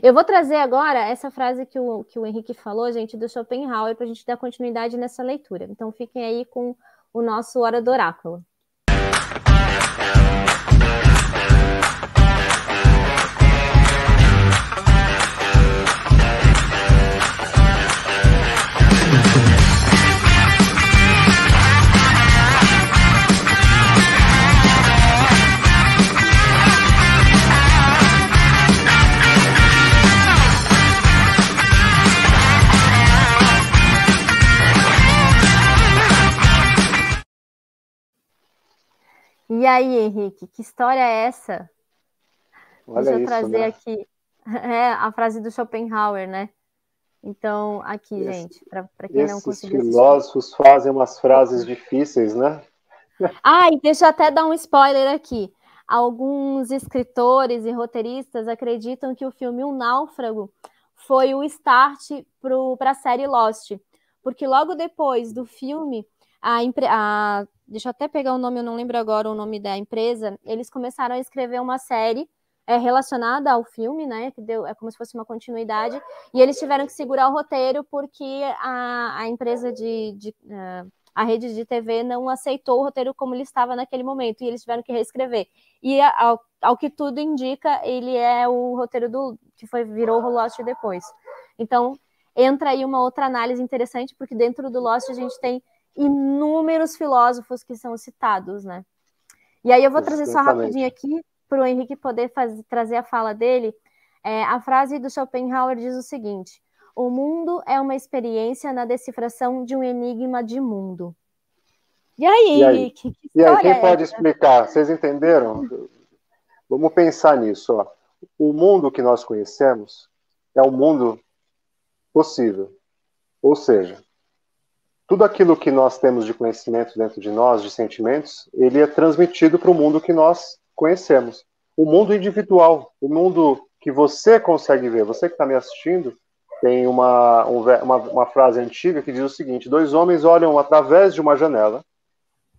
Eu vou trazer agora essa frase que o Henrique falou, gente, do Schopenhauer, para a gente dar continuidade nessa leitura. Então fiquem aí com o nosso Hora do Oráculo. E aí, Henrique, que história é essa? Olha. Deixa eu trazer aqui a frase do Schopenhauer, né? Então, aqui, gente, para quem não conseguiu assistir. Esses filósofos fazem umas frases difíceis, né? E deixa eu até dar um spoiler aqui. Alguns escritores e roteiristas acreditam que o filme O Náufrago foi o start para a série Lost, porque logo depois do filme, deixa eu até pegar o nome, eu não lembro agora o nome da empresa, eles começaram a escrever uma série relacionada ao filme, né, que é como se fosse uma continuidade, e eles tiveram que segurar o roteiro porque a empresa a rede de TV não aceitou o roteiro como ele estava naquele momento, e eles tiveram que reescrever. E ao que tudo indica, ele é o roteiro que virou o Lost depois. Então, entra aí uma outra análise interessante, porque dentro do Lost a gente tem inúmeros filósofos que são citados, né? E aí eu vou trazer só rapidinho aqui, para o Henrique poder trazer a fala dele. A frase do Schopenhauer diz o seguinte: o mundo é uma experiência na decifração de um enigma de mundo. E aí, Henrique? E aí, quem pode explicar? Vocês entenderam? Vamos pensar nisso. Ó. O mundo que nós conhecemos é o mundo possível. Ou seja, tudo aquilo que nós temos de conhecimento dentro de nós, de sentimentos, ele é transmitido para o mundo que nós conhecemos. O mundo individual, o mundo que você consegue ver. Você que está me assistindo, tem uma frase antiga que diz o seguinte: 2 homens olham através de uma janela.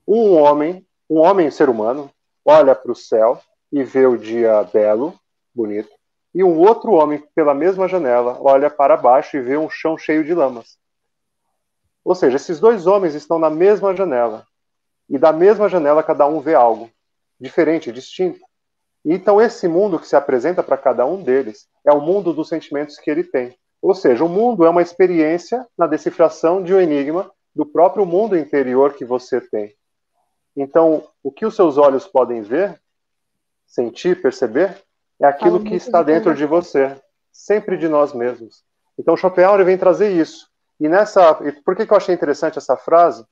Um homem, ser humano, olha para o céu e vê o dia belo, bonito. E um outro homem, pela mesma janela, olha para baixo e vê um chão cheio de lamas. Ou seja, esses 2 homens estão na mesma janela. E da mesma janela cada um vê algo diferente, distinto. Então esse mundo que se apresenta para cada um deles é o mundo dos sentimentos que ele tem. Ou seja, o mundo é uma experiência na decifração de um enigma do próprio mundo interior que você tem. Então, o que os seus olhos podem ver, sentir, perceber, é aquilo que está dentro de você, sempre de nós mesmos. Então, Schopenhauer vem trazer isso. E por que eu achei interessante essa frase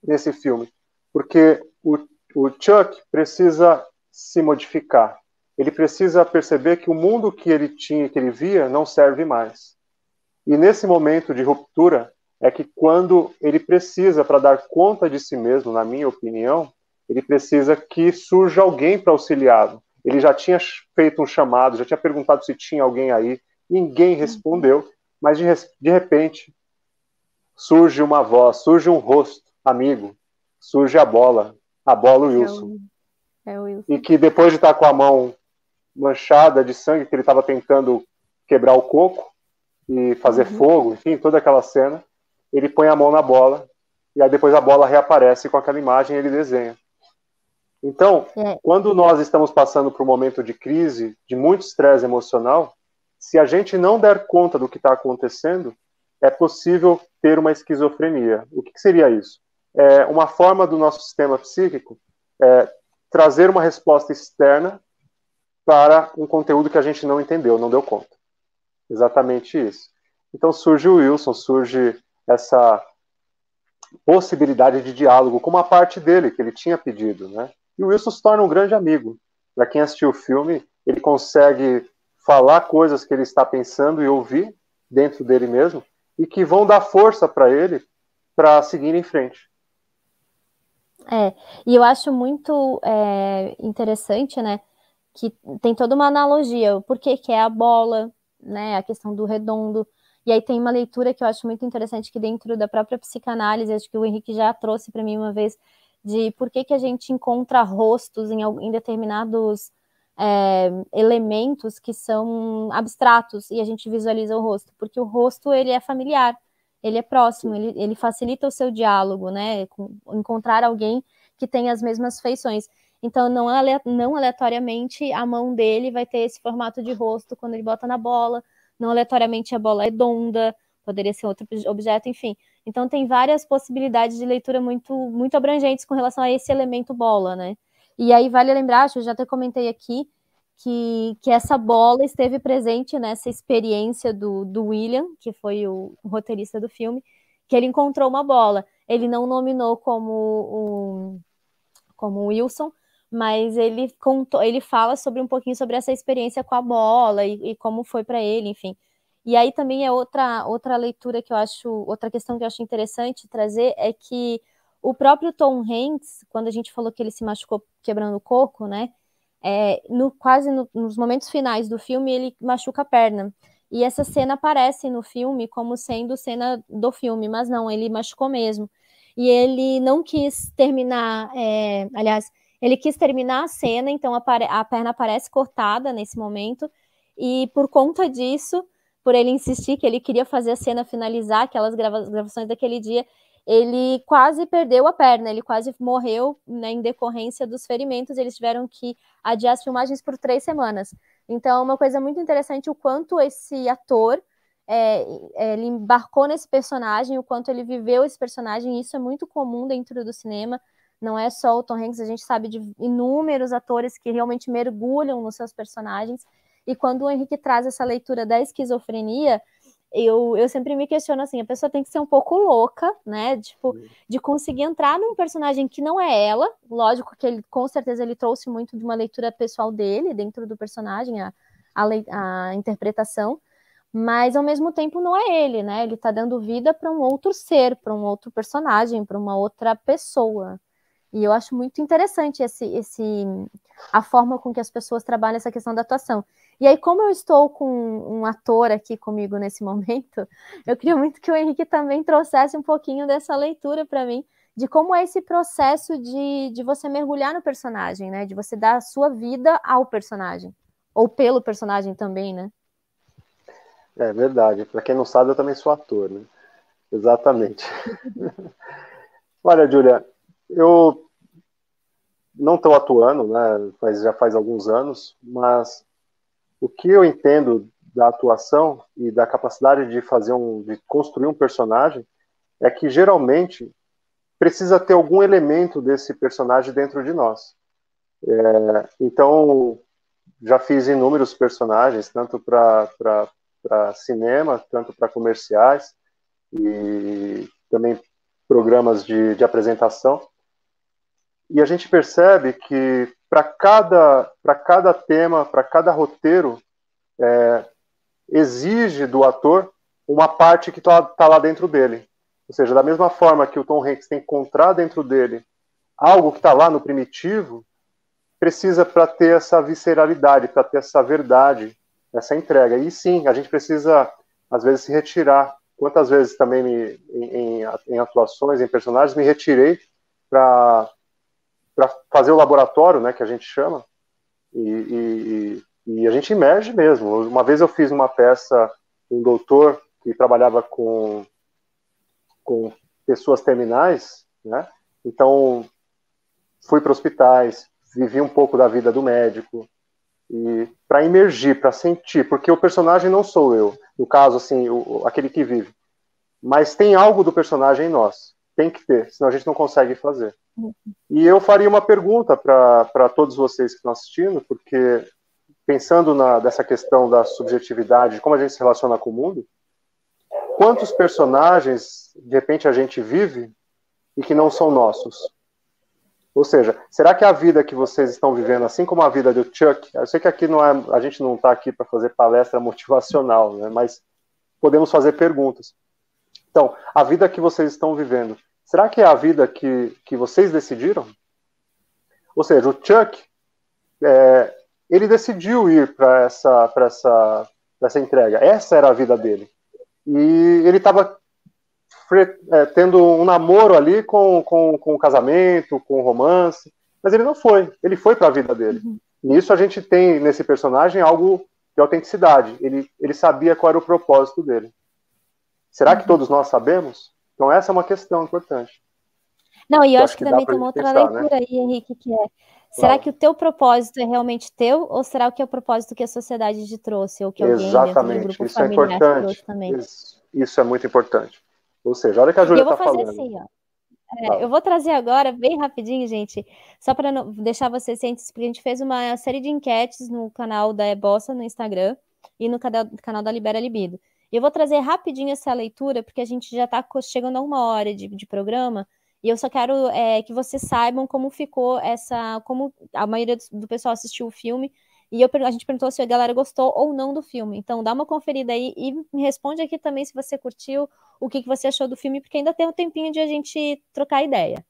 nesse filme? Porque o Chuck precisa se modificar. Ele precisa perceber que o mundo que ele tinha, que ele via, não serve mais. E nesse momento de ruptura, é que quando ele precisa, para dar conta de si mesmo, na minha opinião, ele precisa que surja alguém para auxiliá-lo. Ele já tinha feito um chamado, já tinha perguntado se tinha alguém aí, ninguém respondeu, mas de repente surge uma voz, surge um rosto, amigo, surge a bola Wilson. É o Wilson. E que depois de estar com a mão manchada de sangue, que ele estava tentando quebrar o coco e fazer fogo, enfim, toda aquela cena, ele põe a mão na bola, e aí depois a bola reaparece com aquela imagem e ele desenha. Então, quando nós estamos passando por um momento de crise, de muito estresse emocional, se a gente não der conta do que está acontecendo, é possível ter uma esquizofrenia. O que seria isso? É uma forma do nosso sistema psíquico trazer uma resposta externa para um conteúdo que a gente não entendeu, não deu conta. Exatamente isso. Então surge o Wilson, surge essa possibilidade de diálogo com uma parte dele que ele tinha pedido, né? E o Wilson se torna um grande amigo. Para quem assistiu o filme, ele consegue falar coisas que ele está pensando e ouvir dentro dele mesmo e que vão dar força para ele para seguir em frente. E eu acho muito interessante, né, que tem toda uma analogia, por que é a bola, né, a questão do redondo, e aí tem uma leitura que eu acho muito interessante que dentro da própria psicanálise, acho que o Henrique já trouxe para mim uma vez, de por que a gente encontra rostos em determinados elementos que são abstratos e a gente visualiza o rosto, porque o rosto ele é familiar, ele é próximo, ele facilita o seu diálogo, né? Encontrar alguém que tem as mesmas feições. Então, não aleatoriamente a mão dele vai ter esse formato de rosto quando ele bota na bola, não aleatoriamente a bola é redonda, poderia ser outro objeto, enfim. Então, tem várias possibilidades de leitura muito, muito abrangentes com relação a esse elemento bola, né? E aí, vale lembrar, acho que eu já até comentei aqui, que essa bola esteve presente nessa experiência do William, que foi o roteirista do filme, que ele encontrou uma bola. Ele não nominou como Wilson, mas ele fala um pouquinho sobre essa experiência com a bola e como foi para ele, enfim. E aí também é outra leitura que eu acho, outra questão que eu acho interessante trazer é que o próprio Tom Hanks, quando a gente falou que ele se machucou quebrando o coco, né? Nos momentos finais do filme, ele machuca a perna. E essa cena aparece no filme como sendo cena do filme, mas não, ele machucou mesmo. E ele não quis terminar, ele quis terminar a cena, então a perna aparece cortada nesse momento, e por conta disso, por ele insistir que ele queria fazer a cena finalizar, aquelas gravações daquele dia, ele quase perdeu a perna, ele quase morreu, né, em decorrência dos ferimentos, eles tiveram que adiar as filmagens por 3 semanas. Então, é uma coisa muito interessante o quanto esse ator ele embarcou nesse personagem, o quanto ele viveu esse personagem, e isso é muito comum dentro do cinema, não é só o Tom Hanks, a gente sabe de inúmeros atores que realmente mergulham nos seus personagens, e quando o Henrique traz essa leitura da esquizofrenia, eu sempre me questiono assim, a pessoa tem que ser um pouco louca, né, tipo, de conseguir entrar num personagem que não é ela, lógico que ele, com certeza, ele trouxe muito de uma leitura pessoal dele, dentro do personagem, a interpretação, mas ao mesmo tempo não é ele, né, ele tá dando vida para um outro ser, para um outro personagem, para uma outra pessoa, e eu acho muito interessante a forma com que as pessoas trabalham essa questão da atuação. E aí, como eu estou com um ator aqui comigo nesse momento, eu queria muito que o Henrique também trouxesse um pouquinho dessa leitura para mim, de como é esse processo de você mergulhar no personagem, né? De você dar a sua vida ao personagem, ou pelo personagem também, né? É verdade. Para quem não sabe, eu também sou ator, né? Exatamente. Olha, Júlia, eu não estou atuando, né? Já faz alguns anos, mas o que eu entendo da atuação e da capacidade de de construir um personagem é que geralmente precisa ter algum elemento desse personagem dentro de nós. Então, já fiz inúmeros personagens, tanto para cinema, tanto para comerciais e também programas de apresentação. E a gente percebe que para cada tema, para cada roteiro, exige do ator uma parte que está lá dentro dele. Ou seja, da mesma forma que o Tom Hanks tem que encontrar dentro dele algo que está lá no primitivo, precisa para ter essa visceralidade, para ter essa verdade, essa entrega. E sim, a gente precisa, às vezes, se retirar quantas vezes também em atuações, em personagens, me retirei para fazer o laboratório, né, que a gente chama, e a gente emerge mesmo. Uma vez eu fiz uma peça, um doutor que trabalhava com pessoas terminais, né, então fui para hospitais, vivi um pouco da vida do médico, e para emergir, para sentir, porque o personagem não sou eu, no caso, assim, aquele que vive, mas tem algo do personagem em nós, tem que ter, senão a gente não consegue fazer. E eu faria uma pergunta para todos vocês que estão assistindo, porque pensando dessa questão da subjetividade, de como a gente se relaciona com o mundo, quantos personagens, de repente, a gente vive e que não são nossos? Ou seja, será que a vida que vocês estão vivendo, assim como a vida do Chuck, eu sei que aqui a gente não está aqui para fazer palestra motivacional, né, mas podemos fazer perguntas. Então, a vida que vocês estão vivendo, será que é a vida que vocês decidiram? Ou seja, o Chuck, ele decidiu ir para essa entrega. Essa era a vida dele. E ele estava tendo um namoro ali com o casamento, com o romance, mas ele não foi. Ele foi para a vida dele. E isso a gente tem nesse personagem algo de autenticidade. Ele sabia qual era o propósito dele. Será que todos nós sabemos? Então essa é uma questão importante. Não, e eu acho que também tem uma outra leitura aí, Henrique, que é: será que o teu propósito é realmente teu, ou será que é o propósito que a sociedade te trouxe, ou que alguém dentro do grupo familiar te trouxe também? Isso é muito importante. Ou seja, olha o que a Júlia está falando. Eu vou fazer assim, ó. Eu vou trazer agora, bem rapidinho, gente, só para deixar vocês cientes, porque a gente fez uma série de enquetes no canal da Ebossa no Instagram e no canal da Libera Libido. E eu vou trazer rapidinho essa leitura, porque a gente já está chegando a 1 hora de programa, e eu só quero que vocês saibam como ficou como a maioria do pessoal assistiu o filme, e a gente perguntou se a galera gostou ou não do filme. Então dá uma conferida aí e me responde aqui também se você curtiu, o que você achou do filme, porque ainda tem um tempinho de a gente trocar ideia.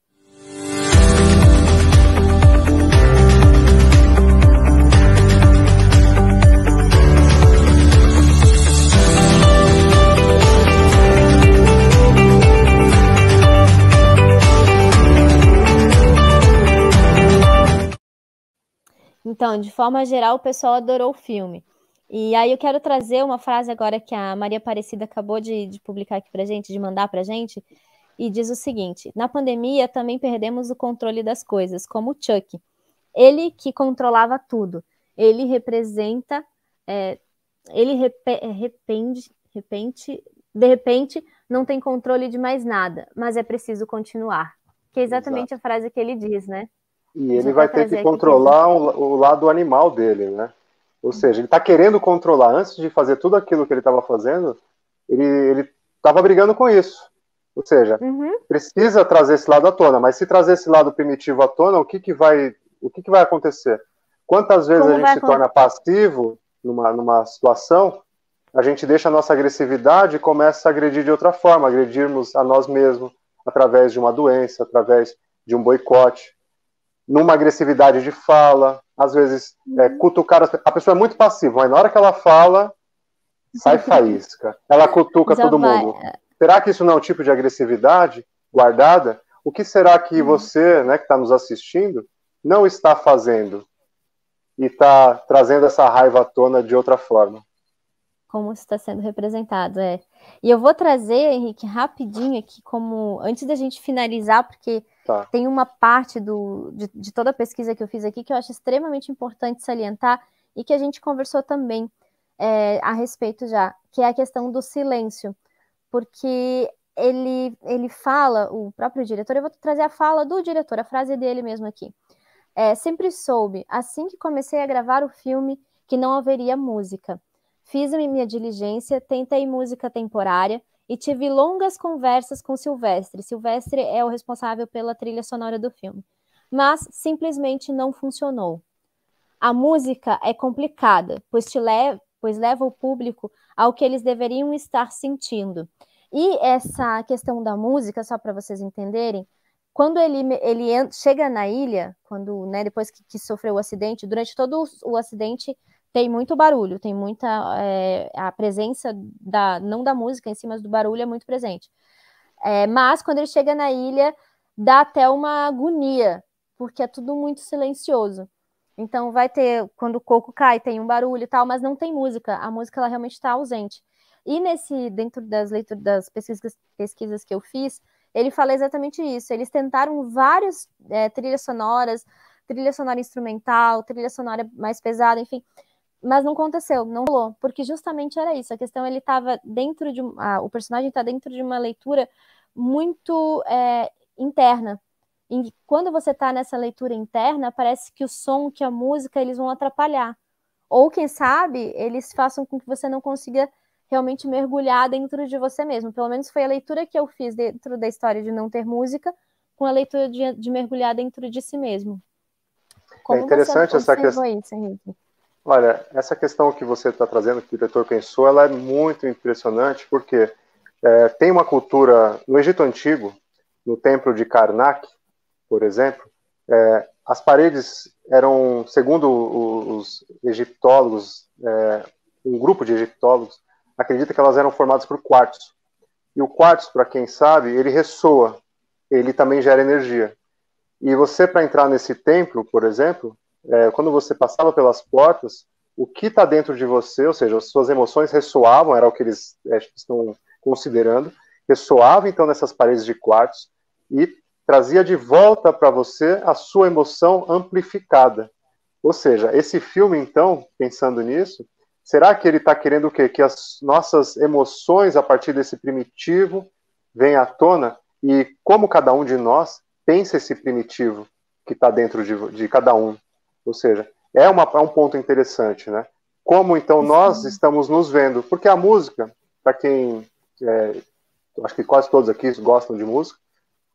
Então, de forma geral, o pessoal adorou o filme. E aí eu quero trazer uma frase agora que a Maria Aparecida acabou de publicar aqui pra gente, de mandar pra gente, e diz o seguinte: na pandemia também perdemos o controle das coisas, como o Chuck. Ele que controlava tudo. Ele de repente, não tem controle de mais nada, mas é preciso continuar. Que é exatamente a frase que ele diz, né? E ele vai ter que controlar o lado animal dele, né? Ou seja, ele está querendo controlar. Antes de fazer tudo aquilo que ele estava fazendo, ele estava brigando com isso. Ou seja, precisa trazer esse lado à tona, mas se trazer esse lado primitivo à tona, o que vai acontecer? Quantas vezes a gente se torna passivo numa situação, a gente deixa a nossa agressividade e começa a agredir de outra forma, agredirmos a nós mesmos através de uma doença, através de um boicote, numa agressividade de fala, às vezes cutucar a pessoa é muito passiva, mas na hora que ela fala, sai faísca, ela cutuca todo mundo. Será que isso não é um tipo de agressividade guardada? O que será que você, né, que está nos assistindo, não está fazendo e está trazendo essa raiva à tona de outra forma? Como está sendo representado, E eu vou trazer, Henrique, rapidinho aqui, como antes da gente finalizar, porque tem uma parte de toda a pesquisa que eu fiz aqui que eu acho extremamente importante salientar e que a gente conversou também a respeito já, que é a questão do silêncio, porque ele fala, o próprio diretor, eu vou trazer a fala do diretor, a frase dele mesmo aqui. Sempre soube, assim que comecei a gravar o filme, que não haveria música. Fiz a minha diligência, tentei música temporária e tive longas conversas com Silvestre. Silvestre é o responsável pela trilha sonora do filme. Mas simplesmente não funcionou. A música é complicada, pois leva o público ao que eles deveriam estar sentindo. E essa questão da música, só para vocês entenderem, quando ele chega na ilha, depois que sofreu o acidente, durante todo o acidente, tem muito barulho, tem muita... a presença não da música em si, mas do barulho é muito presente. Mas quando ele chega na ilha, dá até uma agonia, porque é tudo muito silencioso. Então vai ter, quando o coco cai, tem um barulho e tal, mas não tem música. A música ela realmente está ausente. E dentro das pesquisas que eu fiz, ele fala exatamente isso. Eles tentaram várias trilhas sonoras, trilha sonora instrumental, trilha sonora mais pesada, enfim, mas não aconteceu, não rolou, porque justamente era isso. A questão, ele estava dentro de o personagem está dentro de uma leitura muito interna. E quando você está nessa leitura interna, parece que o som, que a música, eles vão atrapalhar. Ou, quem sabe, eles façam com que você não consiga realmente mergulhar dentro de você mesmo. Pelo menos foi a leitura que eu fiz dentro da história de não ter música, com a leitura de mergulhar dentro de si mesmo. Como é interessante você essa questão. Isso, Henrique? Olha, essa questão que você está trazendo, que o diretor pensou, ela é muito impressionante, porque tem uma cultura, no Egito Antigo, no templo de Karnak, por exemplo, as paredes eram, segundo os egiptólogos, um grupo de egiptólogos, acredita que elas eram formadas por quartzo. E o quartzo, para quem sabe, ele ressoa, ele também gera energia. E você, para entrar nesse templo, por exemplo, quando você passava pelas portas, o que está dentro de você, ou seja, as suas emoções ressoavam, era o que eles estão considerando, ressoava então nessas paredes de quartzo e trazia de volta para você a sua emoção amplificada. Ou seja, esse filme, então, pensando nisso, será que ele está querendo o quê? Que as nossas emoções, a partir desse primitivo, venham à tona? E como cada um de nós pensa esse primitivo que está dentro de cada um? Ou seja, é um ponto interessante, né? Como, então, nós estamos nos vendo? Porque a música, para quem... acho que quase todos aqui gostam de música,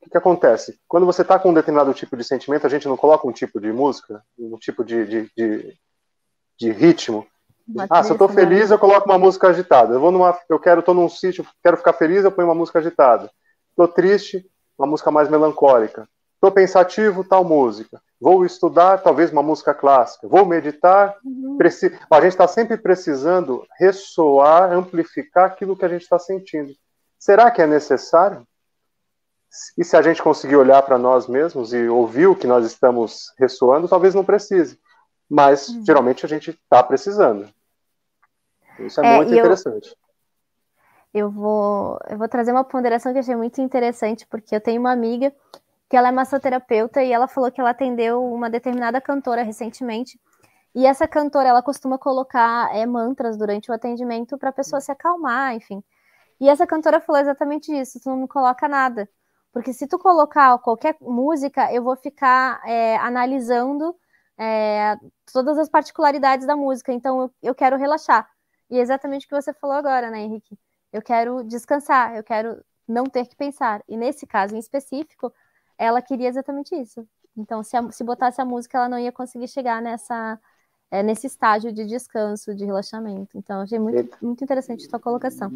o que acontece? Quando você está com um determinado tipo de sentimento, a gente não coloca um tipo de música, um tipo de ritmo. Se eu estou feliz, eu coloco uma música agitada. Estou num sítio, quero ficar feliz, eu ponho uma música agitada. Estou triste, uma música mais melancólica. Estou pensativo, tal música. Vou estudar, talvez uma música clássica. Vou meditar. A gente está sempre precisando ressoar, amplificar aquilo que a gente está sentindo. Será que é necessário? E se a gente conseguir olhar para nós mesmos e ouvir o que nós estamos ressoando, talvez não precise. Mas, geralmente, a gente está precisando. Isso é muito interessante. Eu vou trazer uma ponderação que eu achei muito interessante, porque eu tenho uma amiga que ela é massoterapeuta e ela falou que ela atendeu uma determinada cantora recentemente. E essa cantora, ela costuma colocar mantras durante o atendimento para a pessoa se acalmar, enfim. E essa cantora falou exatamente isso: tu não coloca nada. Porque se tu colocar qualquer música, eu vou ficar analisando todas as particularidades da música. Então, eu quero relaxar. E é exatamente o que você falou agora, né, Henrique? Eu quero descansar, eu quero não ter que pensar. E nesse caso em específico, ela queria exatamente isso. Então, se botasse a música, ela não ia conseguir chegar nesse estágio de descanso, de relaxamento. Então, achei muito, muito interessante a sua colocação.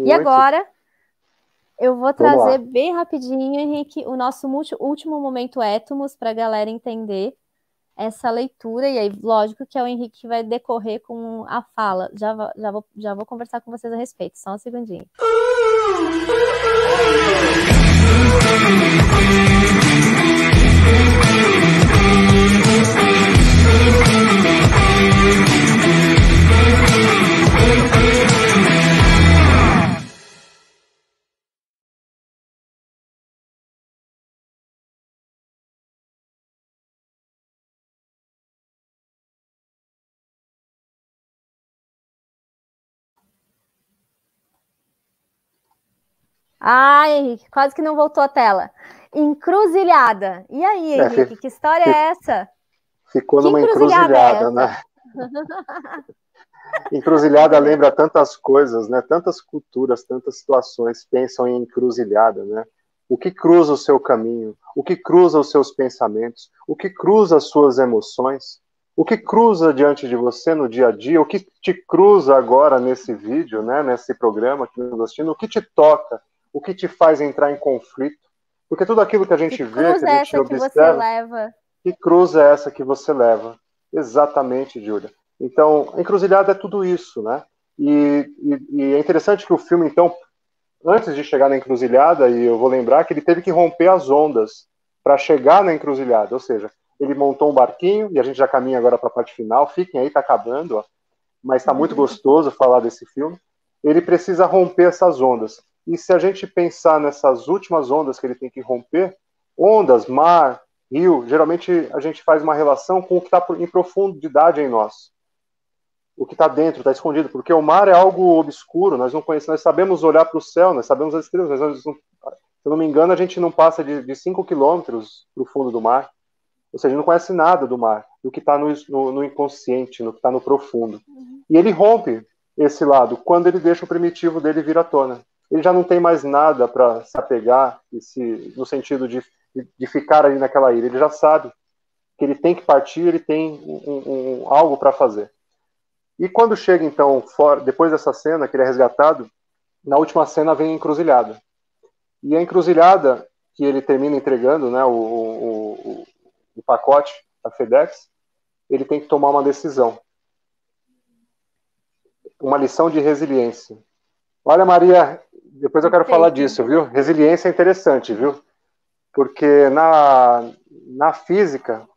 E agora, eu vou trazer bem rapidinho, Henrique, o nosso último momento étmos para a galera entender essa leitura. E aí, lógico que é o Henrique que vai decorrer com a fala. Já vou conversar com vocês a respeito. Só um segundinho. Henrique, quase que não voltou a tela. Encruzilhada. E aí, Henrique, que história é essa? Ficou numa encruzilhada, né? Encruzilhada lembra tantas coisas, né? Tantas culturas, tantas situações pensam em encruzilhada, né? O que cruza o seu caminho? O que cruza os seus pensamentos? O que cruza as suas emoções? O que cruza diante de você no dia a dia? O que te cruza agora nesse vídeo, né? Nesse programa que nós estamos assistindo? O que te toca? O que te faz entrar em conflito? Porque tudo aquilo que a gente vê, que a gente observa... Que cruz é essa que você leva? Exatamente, Júlia. Então, a encruzilhada é tudo isso, né? E é interessante que o filme, então, antes de chegar na encruzilhada, e eu vou lembrar que ele teve que romper as ondas para chegar na encruzilhada, ou seja, ele montou um barquinho, e a gente já caminha agora para a parte final, fiquem aí, tá acabando, ó, mas está muito gostoso falar desse filme. Ele precisa romper essas ondas. E se a gente pensar nessas últimas ondas que ele tem que romper, ondas, mar, rio, geralmente a gente faz uma relação com o que está em profundidade em nós. O que está dentro, está escondido, porque o mar é algo obscuro, nós não conhecemos, nós sabemos olhar para o céu, nós sabemos as estrelas, mas se eu não me engano, a gente não passa de 5 quilômetros para o fundo do mar, ou seja, não conhece nada do mar, do que está no inconsciente, no que está no profundo. E ele rompe esse lado quando ele deixa o primitivo dele vir à tona. Ele já não tem mais nada para se apegar, no sentido de ficar ali naquela ilha. Ele já sabe que ele tem que partir, ele tem algo para fazer. E quando chega, então, depois dessa cena, que ele é resgatado, na última cena vem a encruzilhada. E a encruzilhada, que ele termina entregando, né, o pacote da FedEx, ele tem que tomar uma decisão. Uma lição de resiliência. Olha, Maria, depois eu quero falar disso, viu? Resiliência é interessante, viu? Porque na física,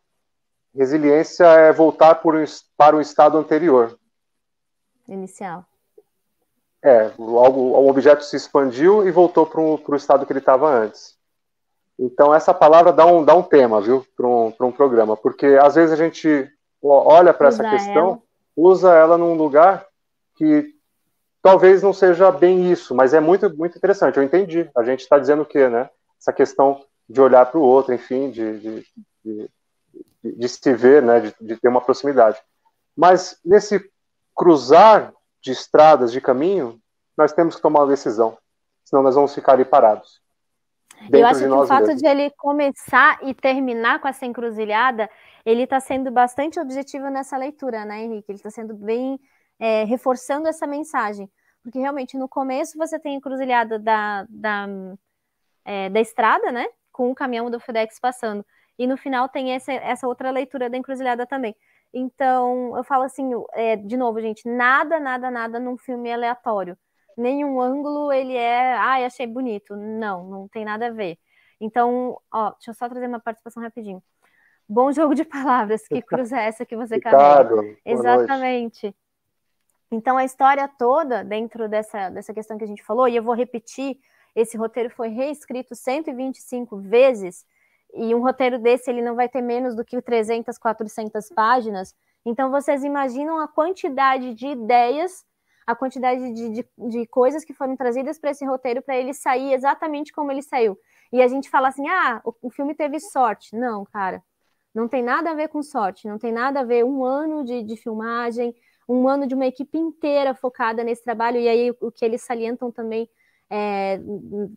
resiliência é voltar para o estado anterior. Inicial. O objeto se expandiu e voltou para o estado que ele estava antes. Então, essa palavra dá um tema, viu, para um programa. Porque, às vezes, a gente olha para essa questão, usa ela num lugar que talvez não seja bem isso, mas é muito, muito interessante. Eu entendi. A gente está dizendo o quê, né? Essa questão de olhar para o outro, enfim, de se ver, né? De ter uma proximidade. Mas, nesse cruzar de estradas, de caminho, nós temos que tomar uma decisão. Senão nós vamos ficar ali parados. Eu acho que o fato de ele começar e terminar com essa encruzilhada, ele está sendo bastante objetivo nessa leitura, né, Henrique? Ele está sendo bem reforçando essa mensagem. Porque realmente no começo você tem a encruzilhada da estrada, né? Com o caminhão do FedEx passando. E no final tem essa outra leitura da encruzilhada também. Então, eu falo assim, de novo, gente, nada num filme é aleatório. Nenhum ângulo ele achei bonito. Não tem nada a ver. Então, deixa eu só trazer uma participação rapidinho. Bom jogo de palavras, que cruz é essa que você carrega? Exatamente. Noite. Então, a história toda, dentro dessa questão que a gente falou, e eu vou repetir, esse roteiro foi reescrito 125 vezes, e um roteiro desse ele não vai ter menos do que 300, 400 páginas. Então, vocês imaginam a quantidade de ideias, a quantidade de coisas que foram trazidas para esse roteiro para ele sair exatamente como ele saiu. E a gente fala assim, o filme teve sorte. Não, cara, não tem nada a ver com sorte, não tem nada a ver um ano de filmagem, um ano de uma equipe inteira focada nesse trabalho, e aí o que eles salientam também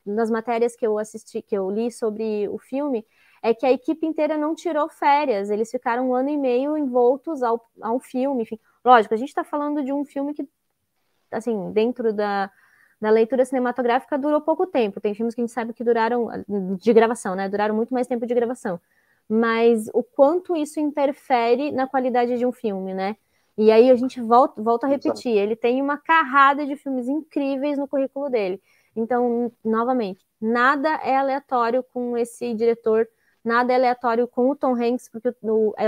nas matérias que eu assisti, que eu li sobre o filme, é que a equipe inteira não tirou férias, eles ficaram 1 ano e meio envoltos ao filme, enfim. Lógico, a gente está falando de um filme que, assim, dentro da leitura cinematográfica durou pouco tempo, tem filmes que a gente sabe que duraram, de gravação, né, duraram muito mais tempo de gravação, mas o quanto isso interfere na qualidade de um filme, né? E aí a gente volta a repetir, ele tem uma carrada de filmes incríveis no currículo dele. Então, novamente, nada é aleatório com esse diretor, nada é aleatório com o Tom Hanks, porque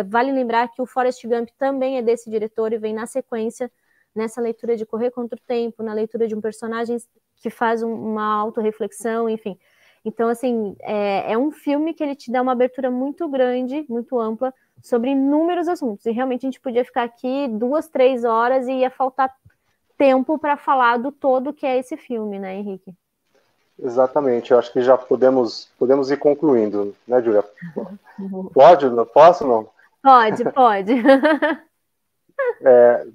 vale lembrar que o Forrest Gump também é desse diretor e vem na sequência, nessa leitura de Correr contra o Tempo, na leitura de um personagem que faz uma autorreflexão, enfim. Então, assim, é um filme que ele te dá uma abertura muito grande, muito ampla, sobre inúmeros assuntos. E realmente a gente podia ficar aqui 2, 3 horas e ia faltar tempo para falar do todo que é esse filme, né, Henrique? Exatamente, eu acho que já podemos ir concluindo, né, Júlia? Pode? Não posso, não? Pode.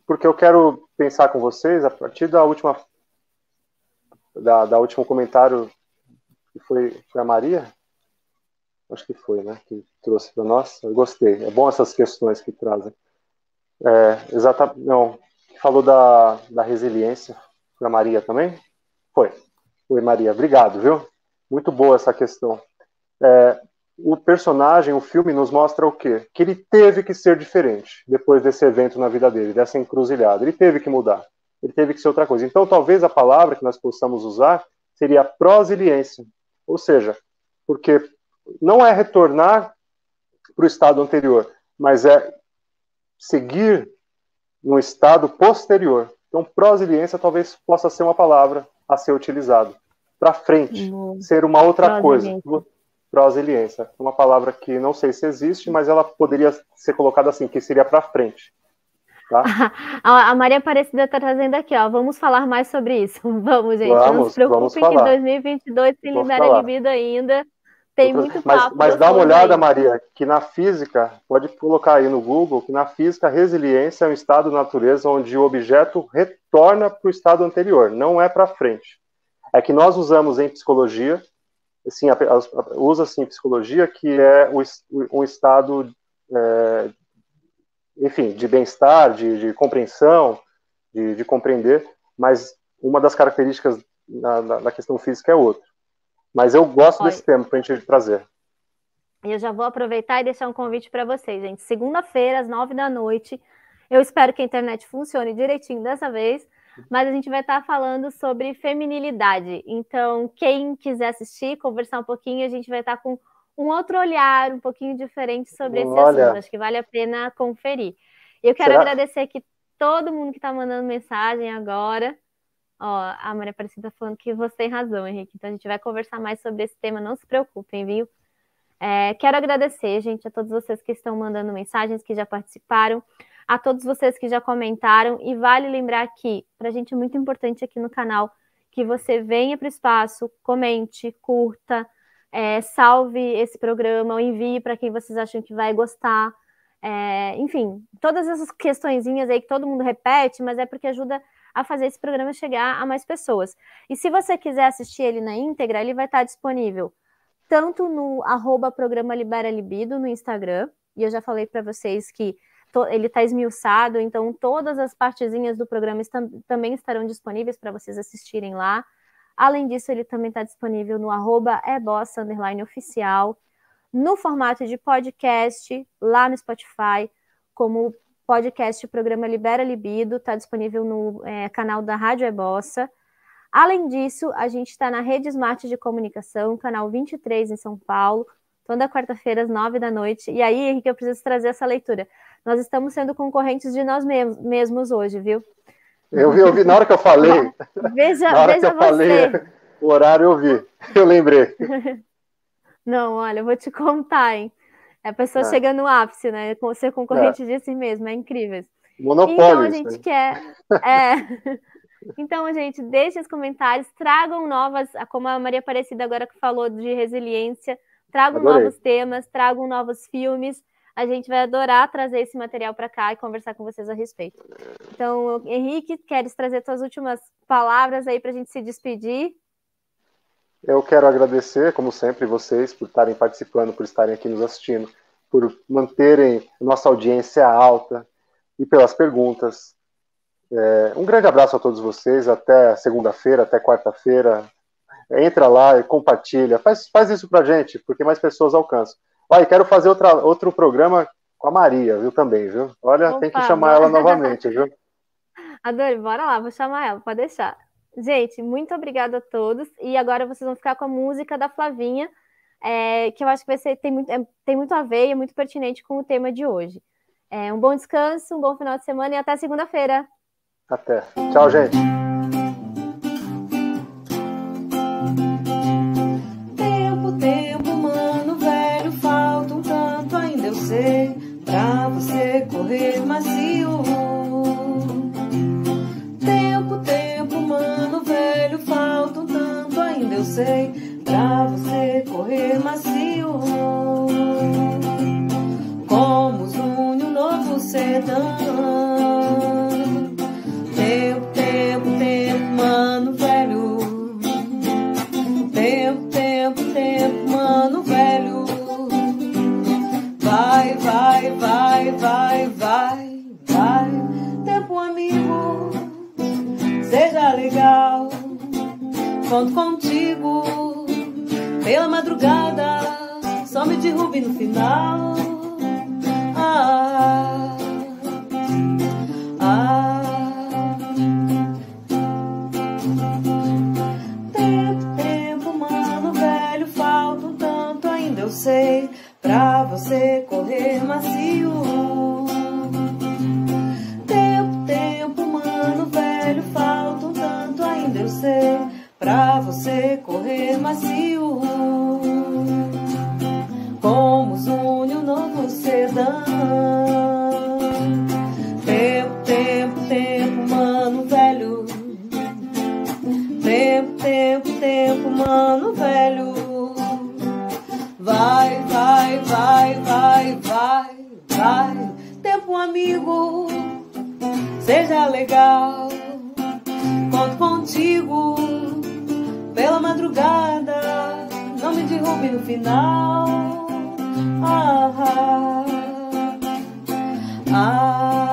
Porque eu quero pensar com vocês, a partir da último comentário, que foi a Maria? Acho que foi, né, que trouxe para nós. Eu gostei, é bom essas questões que trazem. Exatamente, não, falou da resiliência, foi a Maria também? Foi, Maria, obrigado, viu? Muito boa essa questão. o personagem, o filme, nos mostra o quê? Que ele teve que ser diferente depois desse evento na vida dele, dessa encruzilhada. Ele teve que mudar. Ele teve que ser outra coisa. Então, talvez a palavra que nós possamos usar seria prosiliência. Ou seja, porque não é retornar para o estado anterior, mas é seguir no estado posterior. Então, prosiliência talvez possa ser uma palavra a ser utilizada. Para frente, ser uma outra coisa. Prosiliência. É uma palavra que não sei se existe, mas ela poderia ser colocada assim, que seria para frente. Tá? A Maria Aparecida está trazendo aqui, ó. Vamos falar mais sobre isso. Vamos, gente. Não se preocupem que 2022 tem Libera Libido ainda. Tem muito papo. Mas dá uma olhada, aí. Maria, que na física, pode colocar aí no Google, que na física a resiliência é um estado de natureza onde o objeto retorna para o estado anterior, não é para frente. É que nós usamos em psicologia, assim, usa-se em psicologia, que é um estado, enfim, de bem-estar, de compreensão, de compreender, mas uma das características da questão física é outra. Mas eu gosto desse tema para a gente trazer. Eu já vou aproveitar e deixar um convite para vocês, gente. Segunda-feira, às 21h. Eu espero que a internet funcione direitinho dessa vez, mas a gente vai estar falando sobre feminilidade. Então, quem quiser assistir, conversar um pouquinho, a gente vai estar com um outro olhar, um pouquinho diferente sobre esse assunto. Acho que vale a pena conferir. Eu quero agradecer aqui todo mundo que está mandando mensagem agora. Ó, a Maria Aparecida está falando que você tem razão, Henrique. Então, a gente vai conversar mais sobre esse tema. Não se preocupem, viu? Quero agradecer, gente, a todos vocês que estão mandando mensagens, que já participaram, a todos vocês que já comentaram. E vale lembrar que, para a gente é muito importante aqui no canal, que você venha para o espaço, comente, curta, salve esse programa, ou envie para quem vocês acham que vai gostar. Enfim, todas essas questõezinhas aí que todo mundo repete, mas é porque ajuda a fazer esse programa chegar a mais pessoas. E se você quiser assistir ele na íntegra, ele vai estar disponível tanto no @programa Libera Libido no Instagram, e eu já falei para vocês que ele está esmiuçado, então todas as partezinhas do programa também estarão disponíveis para vocês assistirem lá. Além disso, ele também está disponível no @ebossa_oficial, no formato de podcast, lá no Spotify, como podcast Programa Libera Libido, está disponível no canal da Rádio Ebossa. Além disso, a gente está na Rede Smart de Comunicação, canal 23 em São Paulo, toda quarta-feira às 21h. E aí, Henrique, eu preciso trazer essa leitura. Nós estamos sendo concorrentes de nós mesmos hoje, viu? Eu vi na hora que eu falei. Veja você. Falei o horário, eu lembrei. Não, olha, eu vou te contar, hein? A pessoa chega no ápice, né? Ser concorrente de si mesmo, é incrível. Monopólio. Então, a gente quer... Então, gente, deixem os comentários, tragam novas, como a Maria Aparecida agora que falou de resiliência, tragam novos temas, tragam novos filmes. A gente vai adorar trazer esse material para cá e conversar com vocês a respeito. Então, Henrique, queres trazer suas últimas palavras aí para a gente se despedir? Eu quero agradecer, como sempre, vocês por estarem participando, por estarem aqui nos assistindo, por manterem nossa audiência alta e pelas perguntas. Um grande abraço a todos vocês, até segunda-feira, até quarta-feira. Entra lá e compartilha, faz isso pra gente, porque mais pessoas alcançam. Olha, quero fazer outro programa com a Maria, viu, também, viu? Olha, opa, tem que chamar ela novamente, viu? Adorei, bora lá, vou chamar ela, pode deixar. Gente, muito obrigada a todos. E agora vocês vão ficar com a música da Flavinha, que eu acho que tem muito a ver e é muito pertinente com o tema de hoje. Um bom descanso, um bom final de semana e até segunda-feira. Até. Tchau, gente. Tempo, mano, velho, falta um tanto, ainda eu sei, pra você correr macio. Tempo, mano, velho, falta um tanto, ainda eu sei, pra você correr macio. Como une um novo sedã. Tempo, mano, velho. Tempo, mano, velho. Vai. Tempo, amigo, seja legal. Conto contigo pela madrugada, só me derrube no final. Ah, ah. Tempo, mano velho, falta um tanto, ainda eu sei, pra você correr macio. Tempo, mano velho, falta um tanto, ainda eu sei, pra você correr macio. Como une o novo sedã. Tempo, mano velho. Tempo, mano velho. Vai. Tempo, amigo, seja legal. Conto contigo pela madrugada. Não me derrube no final. Ah, ah, ah.